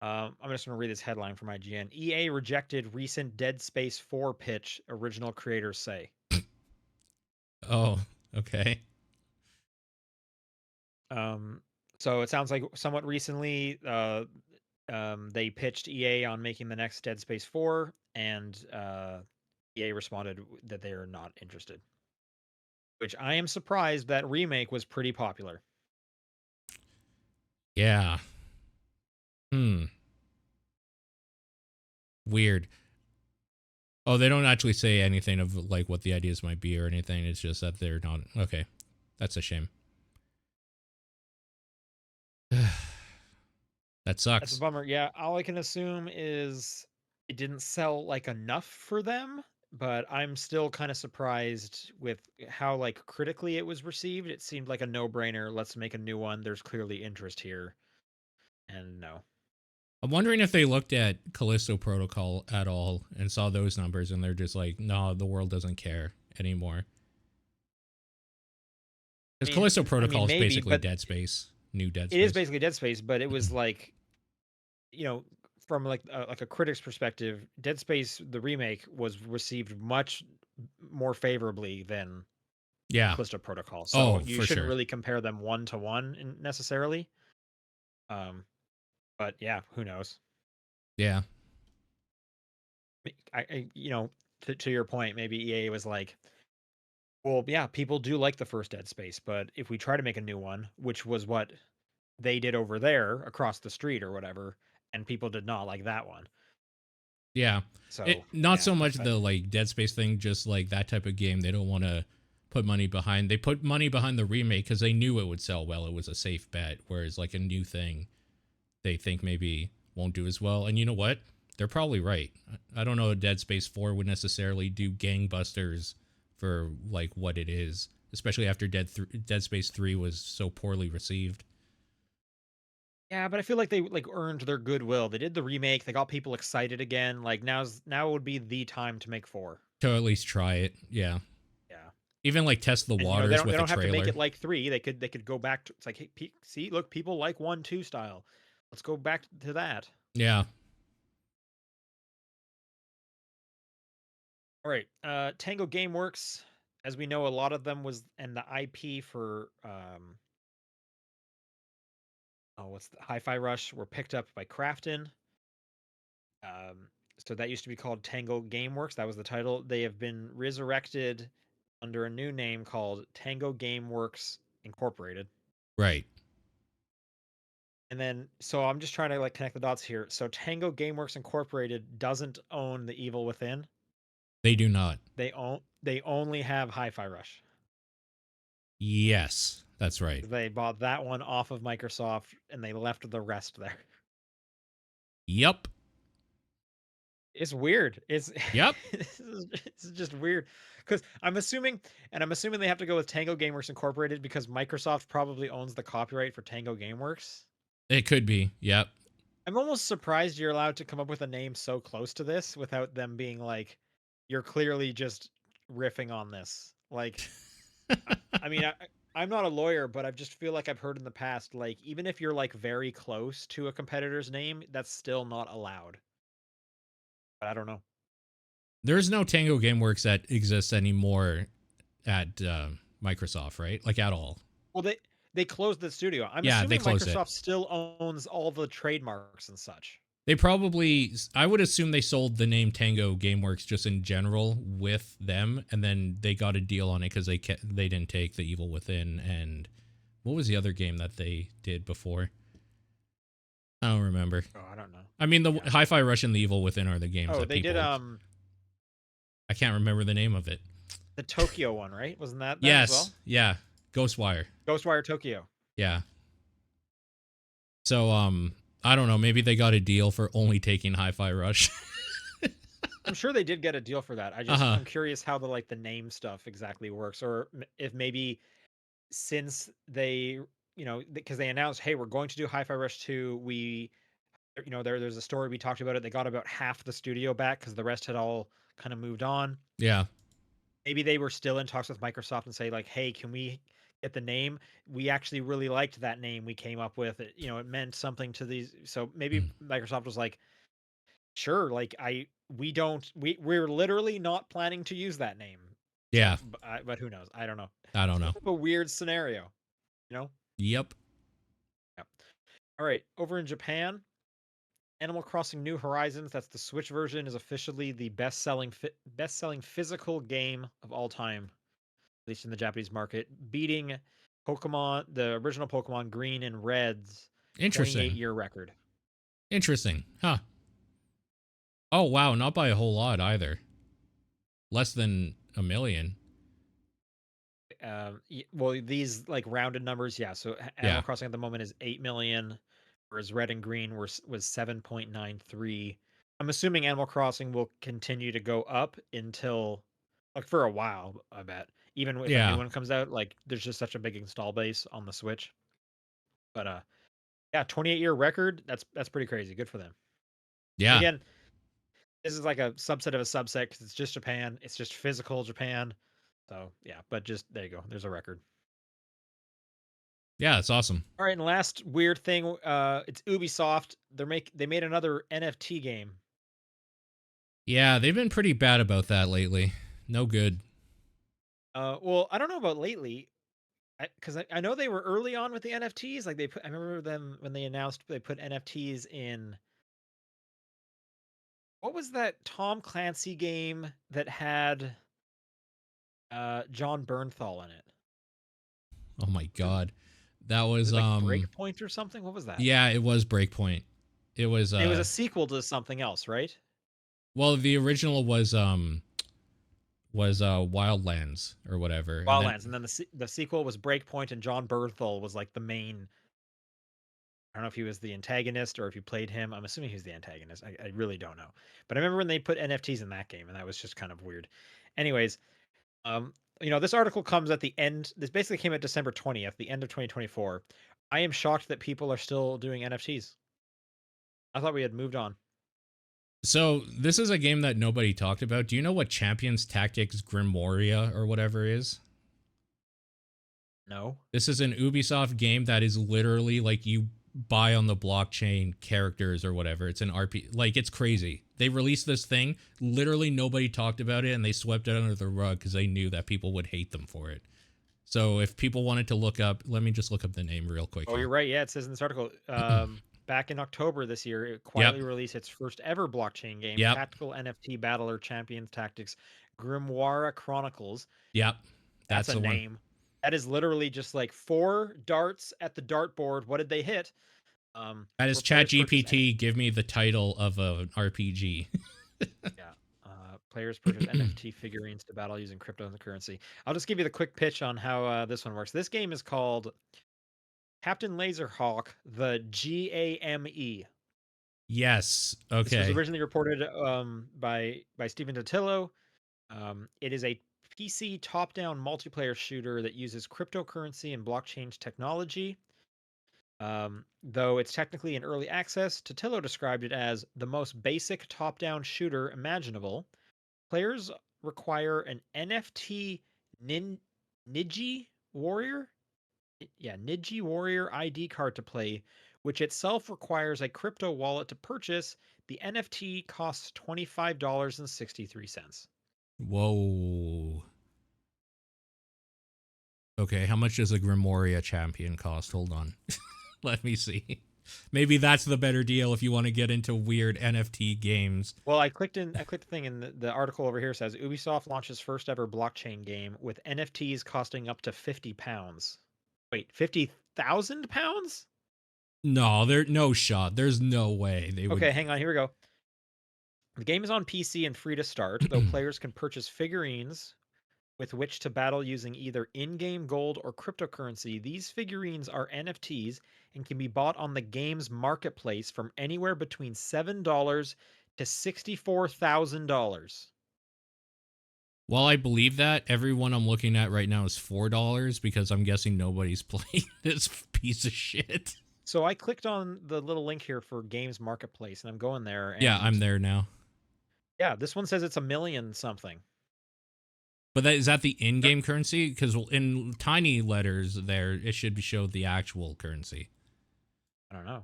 I'm just going to read this headline from IGN. EA rejected recent Dead Space 4 pitch, original creators say. Oh, okay. So it sounds like somewhat recently, they pitched EA on making the next Dead Space 4, and EA responded that they are not interested. Which I am surprised that remake was pretty popular. Yeah. Weird. Oh, they don't actually say anything of like what the ideas might be or anything. It's just that they're not. Okay. That's a shame. That That's a sucks. bummer. Yeah, all I can assume is it didn't sell like enough for them, but I'm still kind of surprised with how like critically it was received. It seemed like a no-brainer. Let's make a new one. There's clearly interest here. And no. I'm wondering if they looked at Callisto Protocol at all and saw those numbers and they're just like, no, the world doesn't care anymore. Because Callisto I mean Protocol is maybe, basically but Dead Space, new Dead it is Space. basically Dead Space, but it was like, from like a critic's perspective, Dead Space the remake was received much more favorably than Yeah. Callisto Protocol. So Oh, you for shouldn't sure. really compare them one to one necessarily. Um, but yeah, who knows? Yeah. To your point, maybe EA was like, well, yeah, people do like the first Dead Space, but if we try to make a new one, which was what they did over there across the street or whatever, and people did not like that one. Yeah. It So not yeah, so much but the like Dead Space thing, just like that type of game they don't want to put money behind. They put money behind the remake because they knew it would sell well. It was a safe bet. Whereas like a new thing, they think maybe won't do as well. And you know what? They're probably right. I don't know if Dead Space 4 would necessarily do gangbusters for like what it is, especially after Dead Space 3 was so poorly received. yeah, but I feel like they like earned their goodwill. They did the remake, they got people excited again. Like now would be the time to make four. To at least try it. Yeah. Yeah. Even like test the And they waters don't with a have to make trailer. it like 3. They could go back to, it's like, hey, see, look, people like 1 2 style. Let's go back to that. Yeah. All right. Tango Gameworks, as we know, a lot of them was, and the IP for what's the Hi-Fi Rush were picked up by Krafton. Um, so that used to be called Tango Gameworks. That was the title. They have been resurrected under a new name called Tango Gameworks Incorporated. Right. And then, so I'm just trying to like connect the dots here. So Tango Gameworks Incorporated doesn't own The Evil Within. They do not. They only have Hi-Fi Rush. Yes, that's right. They bought that one off of Microsoft and they left the rest there. Yep. It's weird. It's Yep. it's just weird because I'm assuming they have to go with Tango Gameworks Incorporated because Microsoft probably owns the copyright for Tango Gameworks. It could be. Yep. I'm almost surprised you're allowed to come up with a name so close to this without them being like, you're clearly just riffing on this. Like, I mean, I'm not a lawyer, but I just feel like I've heard in the past, like, even if you're like very close to a competitor's name, that's still not allowed. But I don't know. There's no Tango Gameworks that exists anymore at Microsoft, right? Like at all. Well, they closed the studio. I'm Yeah, they assuming closed it. Microsoft still owns all the trademarks and such. They probably, I would assume they sold the name Tango Gameworks just in general with them, and then they got a deal on it because they didn't take The Evil Within and what was the other game that they did before? I don't remember. Oh, I don't know. I mean, the Yeah. Hi-Fi Rush and The Evil Within are the games Oh, that they did people. I can't remember the name of it. the Tokyo one, right? Wasn't that them as Yes, well? yeah, Ghostwire. Ghostwire Tokyo. Yeah. So I don't know, maybe they got a deal for only taking Hi-Fi Rush. I'm sure they did get a deal for that. Uh-huh. I'm curious how the name stuff exactly works, or if maybe since they because they announced, hey, we're going to do Hi-Fi Rush 2, we there's a story we talked about it. They got about half the studio back because the rest had all kind of moved on. Yeah. Maybe they were still in talks with Microsoft and say like, hey, can we get the name. We actually really liked that name we came up with. It meant something to these. So maybe Mm. Microsoft was like, sure, like we're literally not planning to use that name. So, Yeah, but who knows? I don't know. I don't It's know. kind of a weird scenario, you know? Yep. Yeah. All right, over in Japan, Animal Crossing New Horizons, that's the Switch version, is officially the best-selling physical game of all time, at least in the Japanese market, beating the original Pokemon Green and Red's Interesting. 28-year record. Interesting. Huh. Oh wow, not by a whole lot either. Less than a million. Well, these like rounded numbers, yeah. So Animal Yeah. Crossing at the moment is 8 million, whereas Red and Green was 7.93. I'm assuming Animal Crossing will continue to go up until like for a while, I bet. Even if a new Yeah. one comes out, like there's just such a big install base on the Switch. But yeah, 28-year record, that's pretty crazy. Good for them. And Yeah. again, this is like a subset of a subset because it's just Japan. It's just physical Japan. So yeah, but just there you go. There's a record. Yeah, it's awesome. All right, and last weird thing, it's Ubisoft. They made another NFT game. Yeah, they've been pretty bad about that lately. No good. Well, I don't know about lately, because I know they were early on with the NFTs. Like I remember them when they announced they put NFTs in. What was that Tom Clancy game that had John Bernthal in it? Oh my god. That Was was it like Breakpoint or something? What was that? yeah, it was Breakpoint. It was It was a sequel to something else, right? well, the original was Wildlands or whatever. And then Wildlands, and then the sequel was Breakpoint, and John Bernthal was like the main. I don't know if he was the antagonist or if you played him. I'm assuming he was the antagonist. I really don't know. But I remember when they put NFTs in that game, and that was just kind of weird. Anyways, um, this article comes at the end. This basically came at December 20th, the end of 2024. I am shocked that people are still doing NFTs. I thought we had moved on. so this is a game that nobody talked about. Do you know what Champions Tactics Grimoria or whatever is? No. This is an Ubisoft game that is literally like you buy on the blockchain characters or whatever. It's an RP, like it's crazy. They released this thing, literally nobody talked about it, and they swept it under the rug because they knew that people would hate them for it. So if people wanted to look up, let me just look up the name real quick Oh, you're here. right. Yeah, it says in this article, back in October this year, it Yep, quietly released its first ever blockchain game, yep, Tactical NFT Battler Champions Tactics Grimoire Chronicles. yep. That's That's a the one. name. That is literally just like 4 darts at the dartboard. What did they hit? That is Where players purchase ChatGPT. Give me the title of an RPG. yeah. Players purchase NFT figurines to battle using cryptocurrency. I'll just give you the quick pitch on how this one works. This game is called Captain Laserhawk, the GAME. Yes. This was Okay. originally reported by Stephen Totillo. It is a PC top-down multiplayer shooter that uses cryptocurrency and blockchain technology. Though it's technically in early access, Totillo described it as the most basic top-down shooter imaginable. Players require an NFT Niji Warrior? Yeah, Niji Warrior ID card to play, which itself requires a crypto wallet to purchase. The NFT costs $25.63. Whoa. Okay, how much does a Grimoria champion cost? Hold on. Let me see. Maybe that's the better deal if you want to get into weird NFT games. Well, I clicked the thing, and the article over here says Ubisoft launches first ever blockchain game with NFTs costing up to £50. Wait, £50,000? No, there no shot. There's no way they would. Okay, hang on, here we go. The game is on PC and free to start, though players can purchase figurines with which to battle using either in-game gold or cryptocurrency. These figurines are NFTs and can be bought on the game's marketplace from anywhere between $7 to $64,000. While I believe that, everyone I'm looking at right now is $4 because I'm guessing nobody's playing this piece of shit. So I clicked on the little link here for Games Marketplace and I'm going there Yeah, I'm and there now. yeah, this one says it's a million something. But is that the in-game currency? Because in tiny letters there, it should show the actual currency. I don't know.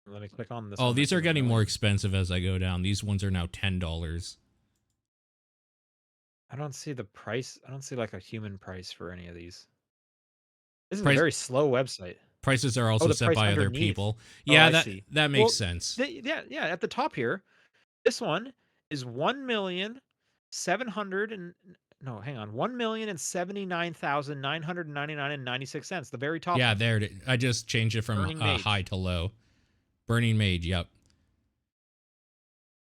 Let me click on this Oh, one that these are says a getting more million. expensive as I go down. These ones are now $10. I don't see the price. I don't see like a human price for any of these. This is a Price very slow website. prices are Oh, also the set price by other underneath. people. Oh, Yeah, I that see. that makes Well, sense. yeah, at the top here, this one is 1,700 and no, hang on, 1,079,999 and 96 cents. The very top Yeah, one. there it is. I just changed it from Burning high Mage. to low. Burning Mage, yep.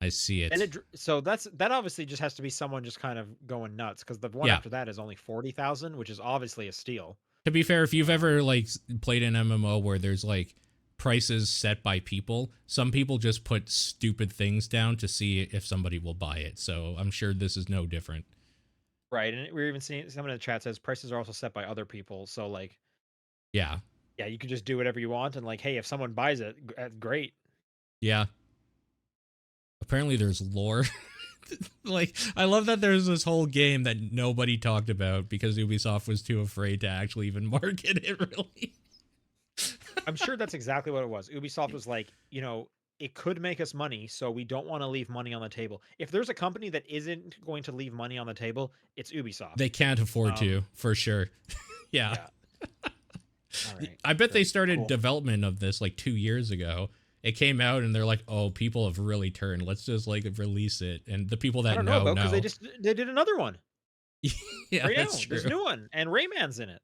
I see And it. so that obviously just has to be someone just kind of going nuts because the one Yeah. after that is only 40,000, which is obviously a steal. To be fair, if you've Um, ever like played an MMO where there's like prices set by people, some people just put stupid things down to see if somebody will buy it. So I'm sure this is no different. right, and we're even seeing someone in the chat says prices are also set by other people. So like, Yeah. yeah, you can just do whatever you want, and like, hey, if someone buys it, great. Yeah. Apparently there's lore. Like, I love that there's this whole game that nobody talked about because Ubisoft was too afraid to actually even market it, really. I'm sure that's exactly what it was. Ubisoft was like, it could make us money, so we don't want to leave money on the table. If there's a company that isn't going to leave money on the table, it's Ubisoft. They can't afford Um, to, for sure. Yeah. yeah. All right. I bet they Great. started Cool. development of this like 2 years ago. It came out and they're like, oh, people have really turned. Let's just like release it. And the people I that don't know about because know. they did another one Yeah, right that's now. There's a true. new one, and Rayman's in it.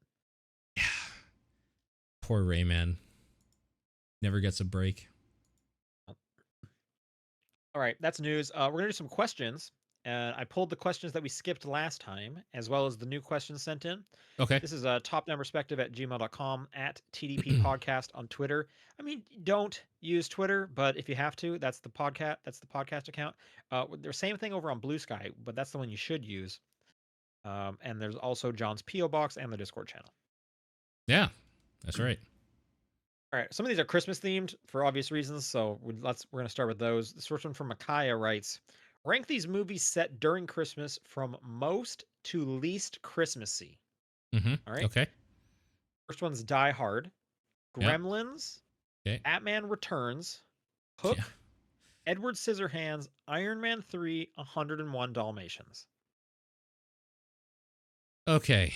Poor Rayman. Never gets a break. All right, that's news. We're gonna do some questions. I pulled the questions that we skipped last time, as well as the new questions sent in. Okay. This is topdownperspective at gmail.com, at TDP Podcast on Twitter. I mean, don't use Twitter, but if you have to, that's the podcast. That's the podcast account. There's same thing over on Blue Sky, but that's the one you should use. And there's also John's PO box and the Discord channel. Yeah, that's right. All right, some of these are Christmas themed for obvious reasons, so we're gonna start with those. This first one from Micaiah writes, "Rank these movies set during Christmas from most to least Christmassy." Mm-hmm. All right, Okay. first one's Die Hard, Yep. Gremlins, Okay. Batman Returns, Yeah. Hook, Edward Scissorhands, Iron Man 3, 101 Dalmatians. Okay.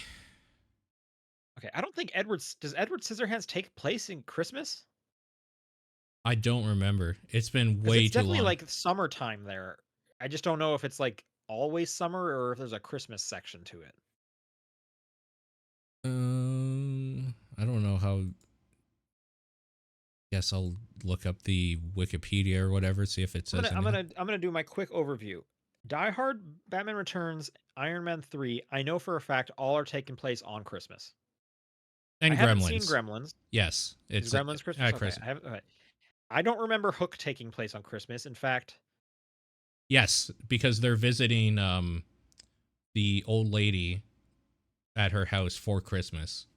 Okay, I don't think does Edward Scissorhands take place in Christmas? I don't remember. It's been Because way it's too definitely long. like summertime there. I just don't know if it's like always summer or if there's a Christmas section to it. I don't know how. Guess I'll look up the Wikipedia or whatever, see if it says anything. I'm gonna do my quick overview. Die Hard, Batman Returns, Iron Man 3. I know for a fact all are taking place on Christmas. I And haven't seen Gremlins. Gremlins. Yes, Is it's Gremlins Christmas? at Okay, Christmas. I haven't. Okay. I don't remember Hook taking place on Christmas. In fact, Yes, because they're visiting the old lady at her house for Christmas.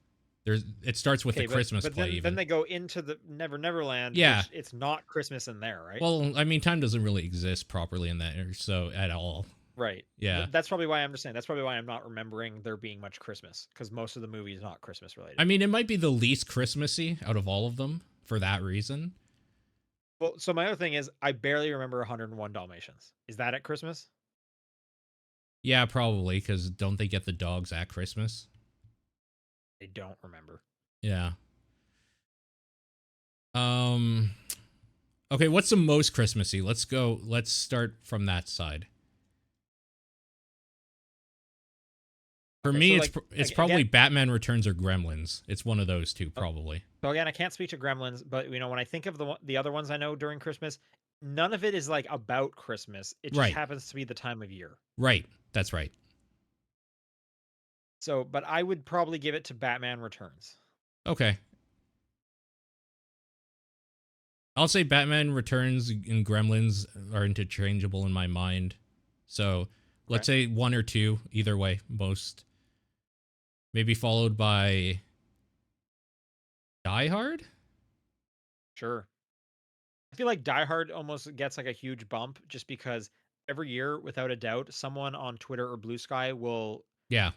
It starts with the okay, Christmas but play then even. they go into the Neverland, Yeah. which it's not Christmas in there, right? Well, I mean, time doesn't really exist properly in that, so at all. Right. Yeah. That's probably why I'm just saying. That's probably why I'm not remembering there being much Christmas because most of the movie is not Christmas I related. mean, it might be the least Christmassy out of all of them for that reason. Well, so my other thing is I barely remember 101 Dalmatians. Is that at Christmas? Yeah, probably because don't they get the dogs at Christmas? I don't remember. Yeah. Um. Okay, what's the most Christmassy? Let's go. Let's start from that side. For Okay, me, so it's probably again, Batman Returns or Gremlins. It's one of those two, probably. so again, I can't speak to Gremlins, but when I think of the other ones I know during Christmas, none of it is like about Christmas. It just Right. happens to be the time of year. Right. That's right. So, but I would probably give it to Batman Returns. Okay. I'll say Batman Returns and Gremlins are interchangeable in my mind. So let's Okay. say one or two, either way, most. Maybe followed by Die Hard? Sure. I feel like Die Hard almost gets like a huge bump just because every year, without a doubt, someone on Twitter or Blue Sky will Yeah.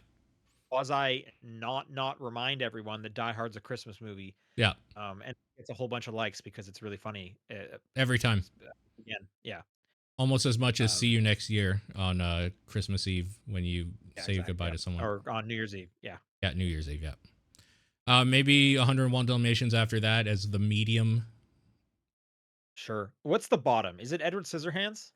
Was I not remind everyone that Die Hard's a Christmas movie, Yeah. and it's a whole bunch of likes because it's really funny. Every time. Again, yeah, Almost as much as see um, you next year on Christmas Eve when you yeah, say exactly. goodbye Yep. to someone. Or on New Year's Eve, yeah, Yeah, New Year's Eve, yeah. Maybe 101 Dalmatians after that as the medium. sure. What's the bottom? Is it Edward Scissorhands?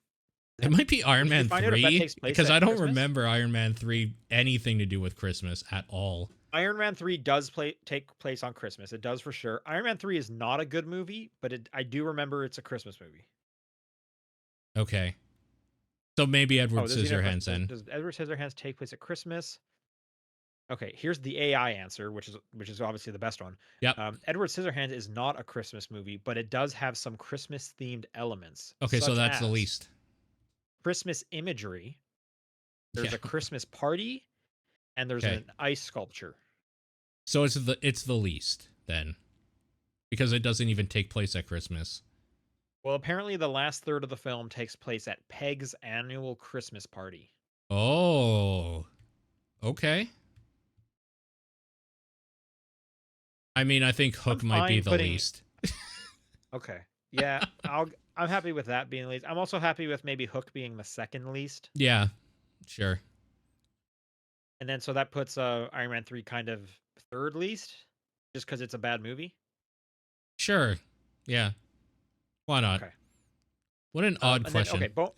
It might be Or Iron did you Man find out if that 3 takes place because I at don't Christmas? remember Iron Man 3 anything to do with Christmas at all. Iron Man 3 does take place on Christmas. It does for sure. Iron Man 3 is not a good movie, but I do remember it's a Christmas movie. Okay. So maybe Edward Oh, there's even a Scissorhands question. then. Does Edward Scissorhands take place at Christmas? Okay, here's the AI answer, which is obviously the best one. Yep. Edward Scissorhands is not a Christmas movie, but it does have some Christmas themed elements, Okay, so such that's the as least. Christmas imagery. Yeah. There's a Christmas party, and there's Okay. an ice sculpture. So it's the least then because it doesn't even take place at Christmas. Well, apparently the last third of the film takes place at Peg's annual Christmas party. Oh. Okay. I mean, I think I'm Hook might be fine the putting least. Okay. Yeah, I'm happy with that being least. I'm also happy with maybe Hook being the second least. Yeah. Sure. And then so that puts Iron Man 3 kind of third least just cuz it's a bad movie. Sure. Yeah. Why not? Okay. What an odd And then question. okay,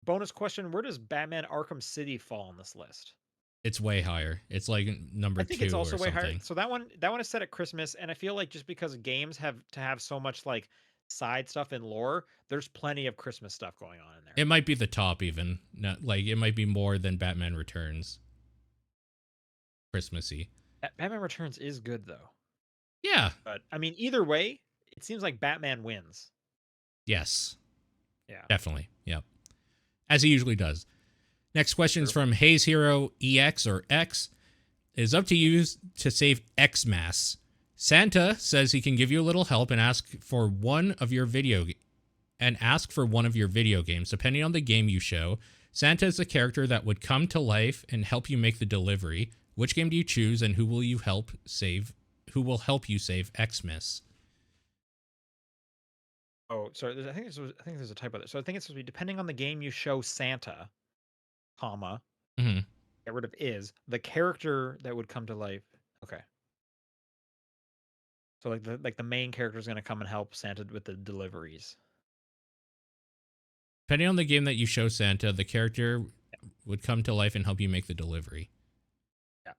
bonus question, where does Batman Arkham City fall on this list? It's way higher. It's like number I think it's 2 also or way higher. something. So that one is set at Christmas, and I feel like just because games have to have so much like side stuff and lore, there's plenty of Christmas stuff going on in there. It might be the top even. Not like it might be more than Batman Returns. Christmassy. Batman Returns is good though. Yeah. But I mean, either way, it seems like Batman wins. Yes. Yeah. Definitely. Yep. As he usually does. Next question is True. from Hayes Hero EX or X. It is up to you to save Xmas. Santa says he can give you a little help and ask for one of your video games. Depending on the game you show, Santa is a character that would come to life and help you make the delivery. Which game do you choose, and who will help you save Xmas? Oh, sorry. I think there's a typo there. So I think it's supposed to be depending on the game you show Santa, comma, Mm-hmm. get rid of is the character that would come to life. Okay. So like the main character is going to come and help Santa with the deliveries. Depending on the game that you show Santa, the character would come to life and help you make the delivery. Yeah.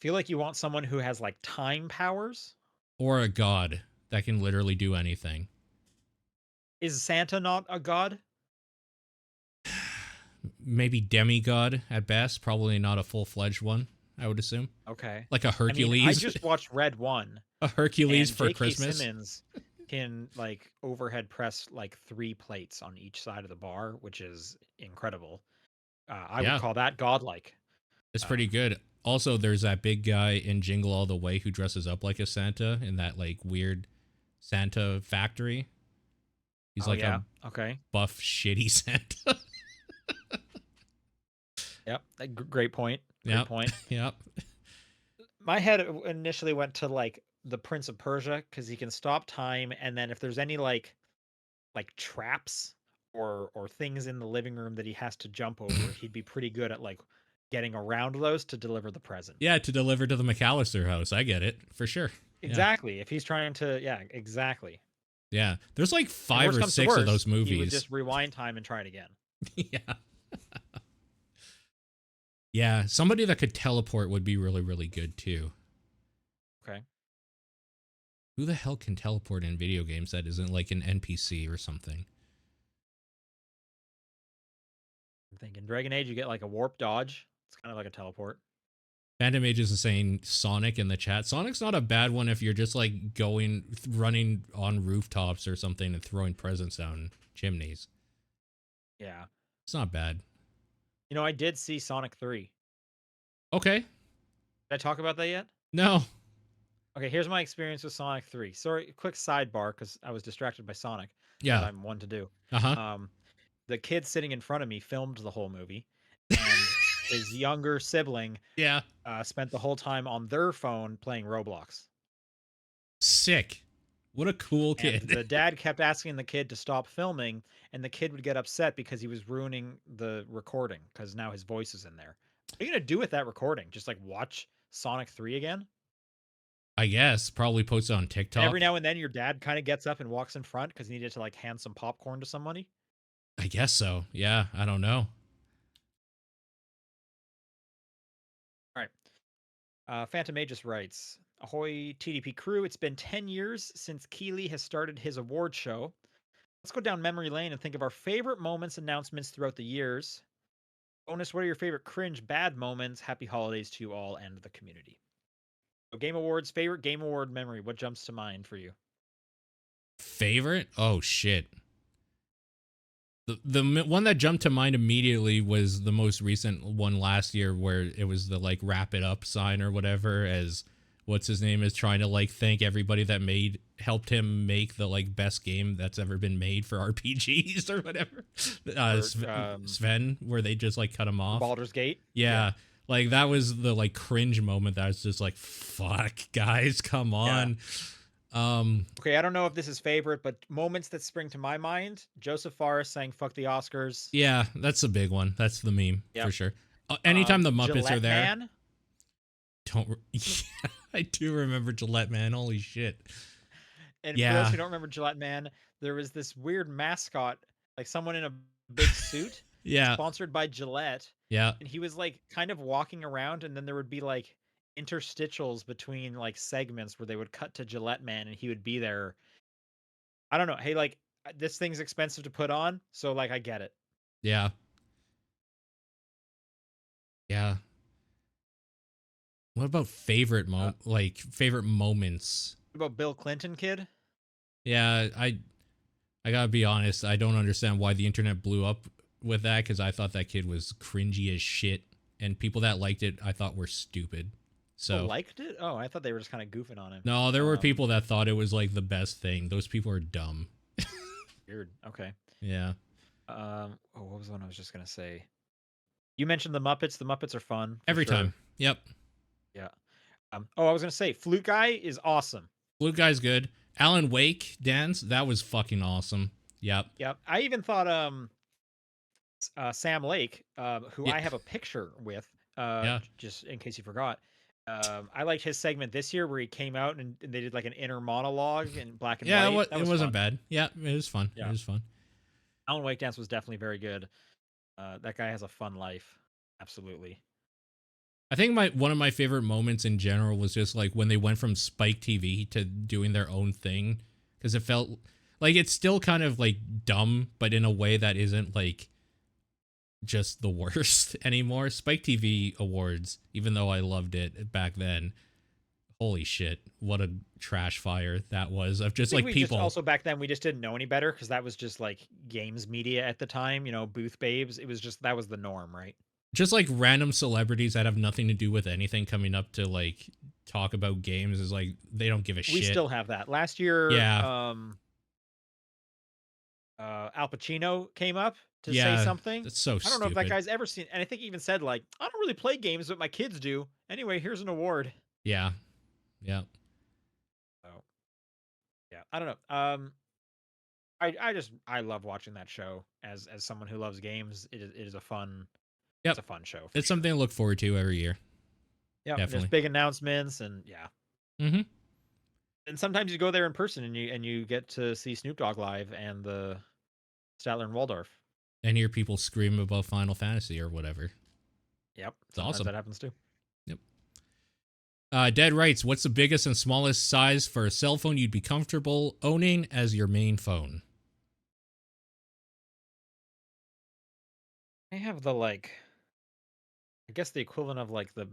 Feel like you want someone who has like time powers. Or a god that can literally do anything. Is Santa not a god? Maybe demigod at best. Probably not a full-fledged one, I would assume. Okay. Like a I mean, I Hercules. just watched Red 1 A Hercules and for J.K. Christmas. Simmons can like overhead press like 3 plates on each side of the bar, which is incredible. I would Yeah, call that godlike. it's pretty Um, good. Also, there's that big guy in Jingle All the Way who dresses up like a Santa in that like weird Santa factory. He's oh like yeah. a Okay. buff, shitty Santa. Yep. Great point. Great Yep. point. Yep. My head initially went to like the Prince of Persia because he can stop time, and then if there's any like traps or things in the living room that he has to jump over, he'd be pretty good at like getting around those to deliver the present. Yeah, to deliver to the McAllister house. I get it for sure. Yeah. Exactly. If he's trying to, yeah, exactly. Yeah. There's like And 5 worst or comes to 6 of those worst, he would movies. just rewind time and try it again. Yeah. Yeah. Somebody that could teleport would be really, really good too. Okay. Who the hell can teleport in video games that isn't like an NPC or something? I'm thinking Dragon Age, you get like a warp dodge. It's kind of like a teleport. Phantom Ages is saying Sonic in the chat. Sonic's not a bad one if you're just like running on rooftops or something and throwing presents down chimneys. Yeah. It's not bad. You know, I did see Sonic 3. Okay. Did I talk about that yet? No. Okay, here's my experience with Sonic 3. Sorry, quick sidebar because I was distracted by Sonic, as Yeah. I'm one to do. Uh huh. The kid sitting in front of me filmed the whole movie, and his younger sibling Yeah. spent the whole time on their phone playing Roblox. Sick. What a cool And kid. the dad kept asking the kid to stop filming, and the kid would get upset because he was ruining the recording because now his voice is in there. What are you gonna do with that recording? Just like watch Sonic 3 again? I guess probably posted on And every TikTok. now and then your dad kind of gets up and walks in front because he needed to like hand some popcorn to somebody. I guess so. Yeah, I don't know. All right. Phantom Aegis writes, Ahoy TDP crew, it's been 10 years since Keeley has started his award show. Let's go down memory lane and think of our favorite moments, announcements throughout the years. Bonus, what are your favorite cringe bad moments? Happy holidays to you all and the community. So Game Awards, favorite Game Award memory. What jumps to mind for you? Favorite? Oh shit. The one that jumped to mind immediately was the most recent one last year where it was the like wrap it up sign or whatever, as what's his name is trying to like thank everybody that helped him make the like best game that's ever been made for RPGs or whatever. Sven, where they just like cut him For off. Baldur's Gate? Yeah. Like that was the like cringe moment that was just like, fuck, guys, come on. Okay, I don't know if this is favorite, but moments that spring to my mind: Joseph Fares saying "fuck the Oscars." Yeah, that's a big one. That's the meme Yep. for sure. Anytime the Muppets are Gillette there, Man. yeah, I do remember Gillette Man. Holy shit. And for those Yeah, who don't remember Gillette Man, there was this weird mascot, like someone in a big suit, yeah, sponsored by Gillette, yeah, and he was like kind of walking around, and then there would be like interstitials between like segments where they would cut to Gillette Man, and he would be there. I don't know. Hey, like this thing's expensive to put on, so like I get it. yeah, yeah. What about favorite moments? What about Bill Clinton, kid? Yeah, I gotta be honest. I don't understand why the internet blew up with that because I thought that kid was cringy as shit, and people that liked it I thought were stupid. People So liked it. Oh, I thought they were just kind of goofing on him. no, there were people that thought it was like the best thing. Those people are dumb. Weird. Okay. Yeah. What was the one I was just gonna say? You mentioned the Muppets. The Muppets are fun for Every sure. time. Yep. Yeah. I was gonna say Flute Guy is awesome. Flute Guy's good. Alan Wake dance, that was fucking awesome. Yep. Yep. I even thought Sam Lake, who Yeah. I have a picture with, Yeah. just in case you forgot. I liked his segment this year where he came out and they did like an inner monologue in black and Yeah, white. That it was wasn't fun. bad. Yeah, it was fun. It Yeah. was fun. Alan Wake dance was definitely very good. That guy has a fun life. Absolutely. I think one of my favorite moments in general was just like when they went from Spike TV to doing their own thing, because it felt like it's still kind of like dumb, but in a way that isn't like just the worst anymore. Spike TV Awards, even though I loved it back then, holy shit, what a trash fire that was of just I think like we just people. also back then we just didn't know any better because that was just like games media at the time, booth babes. It was just that was the norm, right? Just like random celebrities that have nothing to do with anything coming up to like talk about games is like they don't give a We shit. still have that. Last year, Yeah. Al Pacino came up to say Yeah, something. that's so I don't know if that stupid. guy's ever seen, and I think he even said like, "I don't really play games, but my kids do." Anyway, here's an award. Yeah. Yeah. So yeah, I don't know. I love watching that show as someone who loves games. It is a fun Yep. it's a fun show for It's sure. something to look forward to every year. Yeah, there's Definitely. big announcements and yeah. Mm-hmm. And sometimes you go there in person and you get to see Snoop Dogg live and the Statler and Waldorf. And hear people scream about Final Fantasy or whatever. Yep, It's sometimes awesome. that happens too. Yep. Dead writes, what's the biggest and smallest size for a cell phone you'd be comfortable owning as your main phone? I have the like, I guess the equivalent of like the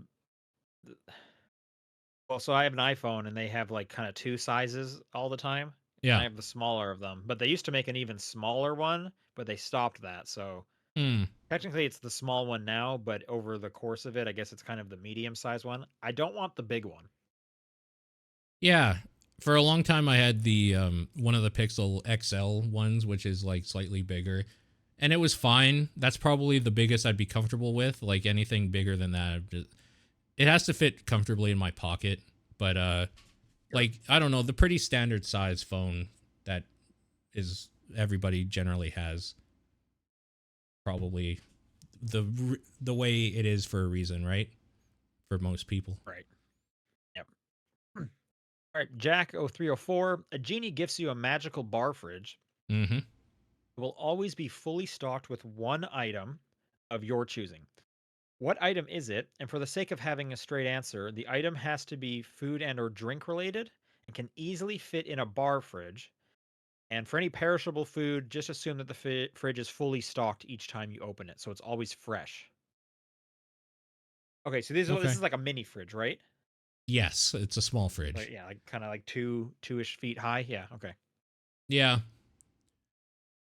well, so I have an iPhone and they have like kind of two sizes all the time. And I Yeah. have the smaller of them, but they used to make an even smaller one, but they stopped that. So Hmm. technically it's the small one now, but over the course of it, I guess it's kind of the medium size one. I don't want the big one. Yeah. For a long time, I had the one of the Pixel XL ones, which is like slightly bigger. and it was fine. That's probably the biggest I'd be comfortable with. Like anything bigger than that, it has to fit comfortably in my pocket. But Sure. like I don't know, the pretty standard size phone that is everybody generally has, probably the way it is for a reason, right? For most people. Right. Yep. All right, Jack 0304. A genie gifts you a magical bar fridge. Mm-hmm. It will always be fully stocked with one item of your choosing. What item is it? And for the sake of having a straight answer, the item has to be food and or drink related and can easily fit in a bar fridge. And for any perishable food, just assume that the fridge is fully stocked each time you open it, so it's always fresh. Okay, so this Okay. is like a mini fridge, right? Yes, it's a small Like fridge. yeah, like kind of like two-ish feet high. Yeah, okay. Yeah.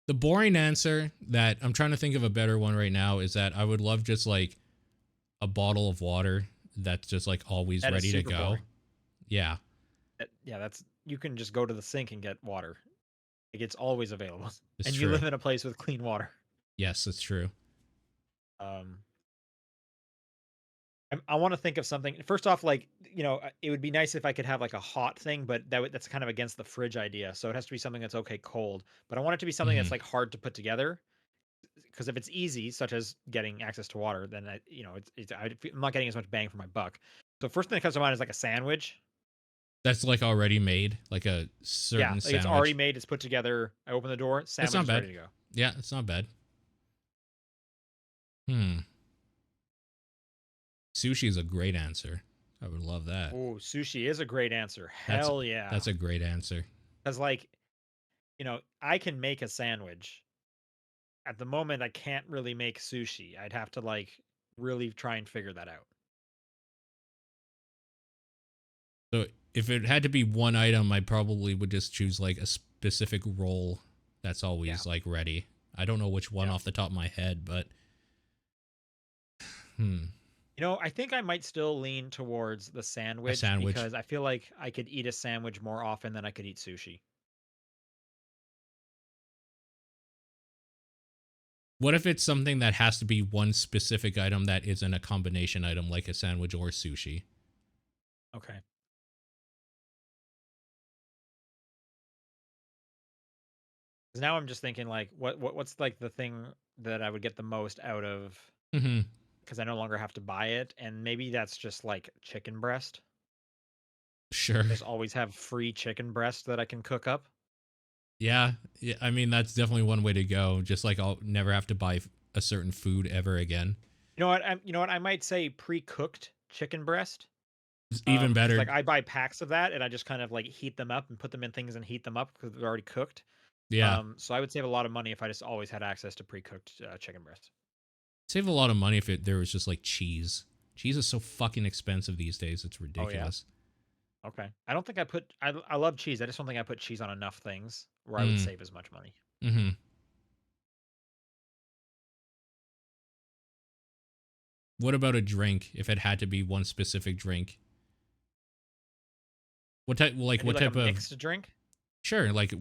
The boring answer that I'm trying to think of a better one right now is that I would love just like a bottle of water that's just like always That is ready to super go. boring. Yeah, Yeah, that's you can just go to the sink and get water. Like it's always available, it's and you true. live in a place with clean water. Yes, it's true. Um, I want to think of something. First off, like it would be nice if I could have like a hot thing, but that's kind of against the fridge idea. So it has to be something that's okay cold. But I want it to be something Hmm. that's like hard to put together. Because if it's easy, such as getting access to water, then I'm not getting as much bang for my buck. So first thing that comes to mind is like a sandwich. That's like already made, like a Yeah, certain like it's already sandwich. made. It's put together. I open the door. That's Sandwich not is ready bad. to go. Yeah, it's not bad. Hmm. Sushi is a great answer. I would love that. Oh, sushi is a great answer. That's Hell yeah. that's a great answer. Because like I can make a sandwich. At the moment, I can't really make sushi. I'd have to like really try and figure that out. So if it had to be one item, I probably would just choose like a specific roll that's Yeah. always like ready. I don't know which one Yeah. off the top of my head, but hmm, I think I might still lean towards the a sandwich sandwich. because I feel like I could eat a sandwich more often than I could eat sushi. What if it's something that has to be one specific item that isn't a combination item like a sandwich or sushi? Okay. 'Cause now I'm just thinking like what's like the thing that I would get the most out of Hmm. because I no longer have to buy it, and maybe that's just like chicken breast. Sure. Just always have free chicken breast that I can cook up. Yeah. Yeah. I mean, that's definitely one way to go. Just like I'll never have to buy a certain food ever again. You know what? I might say pre-cooked chicken breast. It's even Because better. like I buy packs of that and I just kind of like heat them up and put them in things and heat them up because they're already cooked. Yeah. So I would save a lot of money if I just always had access to pre-cooked chicken breast. Save a lot of money if there was just like cheese. Cheese is so fucking expensive these days. It's Oh yeah. ridiculous. Okay. I don't think I love cheese. I just don't think I put cheese on enough things where I would Mm. save as much money. Hmm. What about a drink? If it had to be one specific drink, what type? Like Maybe what like a type of? mixed drink. Sure, like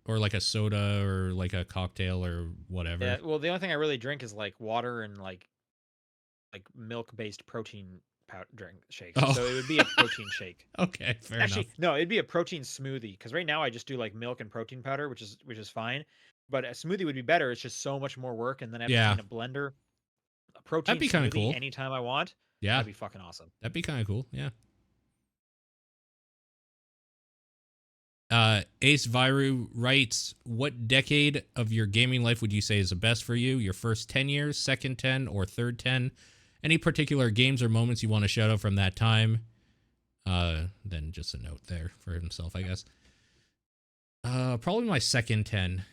or like a soda or like a cocktail or whatever. Yeah. Well, the only thing I really drink is like water and like milk-based protein drink shakes. Oh, So it would be a protein shake. okay, fair enough. Actually, no, it'd be a protein smoothie because right now I just do like milk and protein powder, which is fine. But a smoothie would be better. It's just so much more work, and then I have to Yeah, clean a blender. A that'd protein be kind of smoothie cool. anytime I want. Yeah, That'd be fucking awesome. that'd be kind of cool. Yeah. Ace Viru writes, "What decade of your gaming life would you say is the best for you? Your first 10 years, second 10, or third 10? Any particular games or moments you want to shout out from that time?" Then just a note there for himself, I guess. Probably my second 10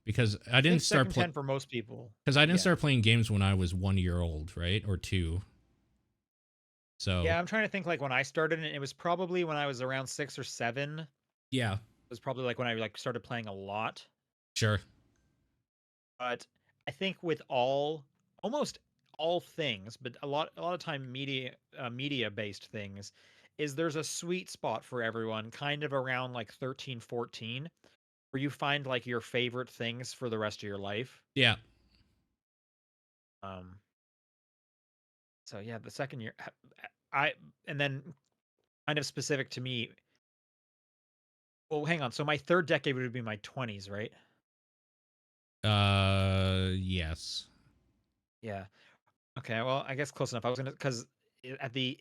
because I I think didn't start second play 10 for most people. because I didn't Yeah. start playing games when I was 1 year old, right, or two. So Yeah, I'm trying to think like when I started, and it was probably when I was around 6 or 7. It yeah, was probably like when I like started playing a lot. sure, But I think with almost all things, but a lot of time media based things, is there's a sweet spot for everyone, kind of around like 13, 14, where you find like your favorite things for the rest of your life. yeah, Um, so yeah, the second year, I and then kind of specific to me. Well, hang on. So my third decade would be my 20s, right? Yes. Yeah. Okay. Well, I guess close enough. I was gonna because at the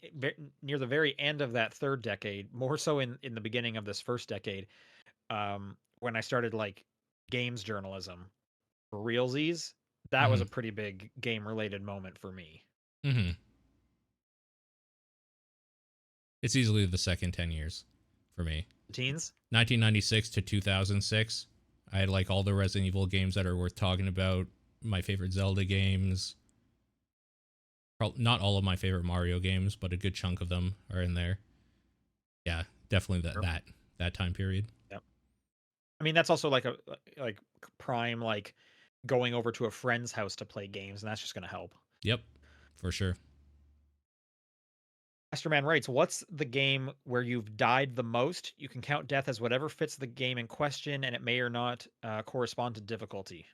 near the very end of that third decade, more so in the beginning of this first decade, when I started like games journalism for realsies, that was Mm-hmm. a pretty big game related moment for me. Mm-hmm. It's easily the second 10 years for me. Teens. 1996 to 2006. I had like all the Resident Evil games that are worth talking about. My favorite Zelda games. Not all of my favorite Mario games, but a good chunk of them are in there. Yeah, definitely Sure. that time period. Yep. I mean, that's also like a like prime like going over to a friend's house to play games, and that's just gonna help. Yep, for sure. Masterman writes, "What's the game where you've died the most? You can count death as whatever fits the game in question, and it may or not correspond to difficulty."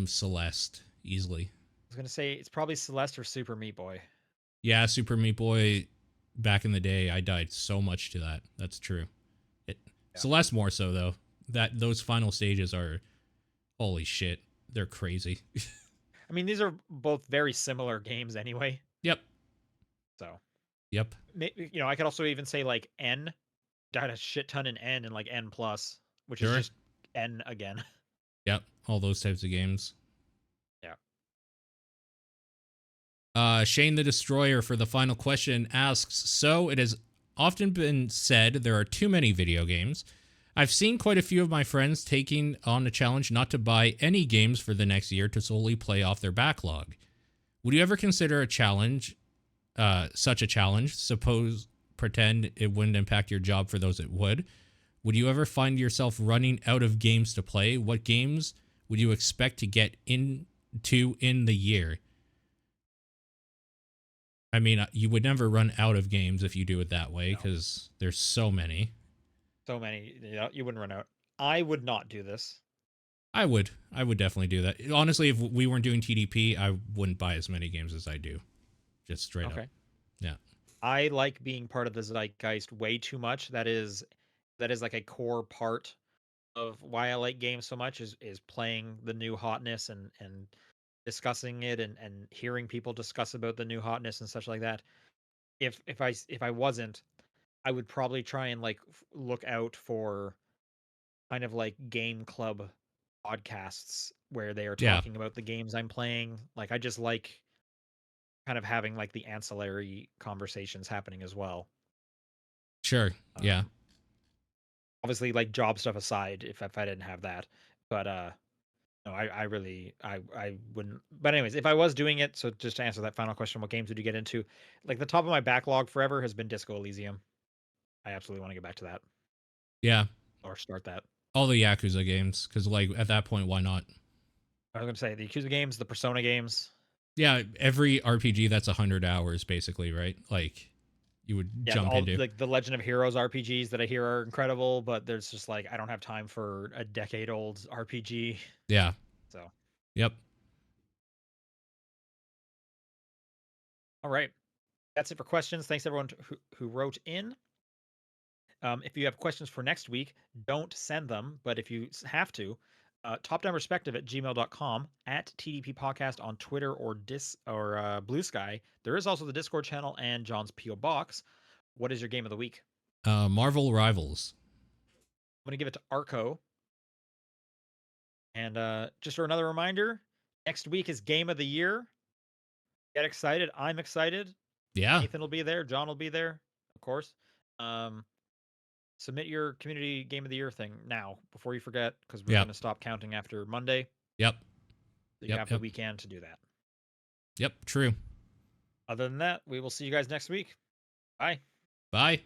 Celeste easily. I was gonna say it's probably Celeste or Super Meat Boy. Yeah, Super Meat Boy. Back in the day, I died so much to that. That's true. It, Yeah. Celeste more so though. That those final stages are holy shit. They're crazy. I mean, these are both very similar games anyway. Yep. So, Yep. I could also even say like N died a shit ton in N and like N plus, which is Sure. just N again. Yep. All those types of games. Yeah. Shane the Destroyer for the final question asks, so it has often been said there are too many video games. I've seen quite a few of my friends taking on the challenge not to buy any games for the next year to solely play off their backlog. Would you ever consider a challenge, such a challenge? Pretend it wouldn't impact your job for those it would. Would you ever find yourself running out of games to play? What games would you expect to get into in the year? I mean, you would never run out of games if you do it that way No. because there's so many. So many. You wouldn't run out. I would not do this. I would definitely do that. Honestly, if we weren't doing TDP, I wouldn't buy as many games as I do. Just straight up. Okay. Yeah. I like being part of the zeitgeist way too much. That is like a core part of why I like games so much is playing the new hotness and discussing it and hearing people discuss about the new hotness and such like that. If I wasn't, I would probably try and like look out for kind of like game club podcasts where they are Yeah. talking about the games I'm playing. Like I just like kind of having like the ancillary conversations happening as well. Sure. Yeah. Um, Obviously, like job stuff aside, if I didn't have that, but no, I really I wouldn't. But anyways, if I was doing it, so just to answer that final question, what games would you get into? Like the top of my backlog forever has been Disco Elysium. I absolutely want to get back to that Yeah. or start that. All the Yakuza games, because like at that point, why not? I was gonna say the Yakuza games, the Persona games. Yeah, every RPG that's 100 hours, basically, right? Like you would Yeah, jump all into. like the Legend of Heroes RPGs that I hear are incredible, but there's just like I don't have time for a decade old RPG. Yeah. So, Yep. all right, that's it for questions. Thanks everyone who wrote in. If you have questions for next week, don't send them, but if you have to, topdownperspective at gmail.com, at TDP Podcast on Twitter or Blue Sky. There is also the Discord channel and John's P.O. Box. What is your game of the week? Marvel Rivals. I'm going to give it to Arco. And just for another reminder, next week is Game of the Year. Get excited. I'm excited. Yeah. Nathan will be there. John will be there, of course. Um, Submit your community game of the year thing now before you forget, because we're Yep. going to stop counting after Monday. Yep. So you Yep. have the Yep. weekend to do that. Yep. True. Other than that, we will see you guys next week. Bye. Bye.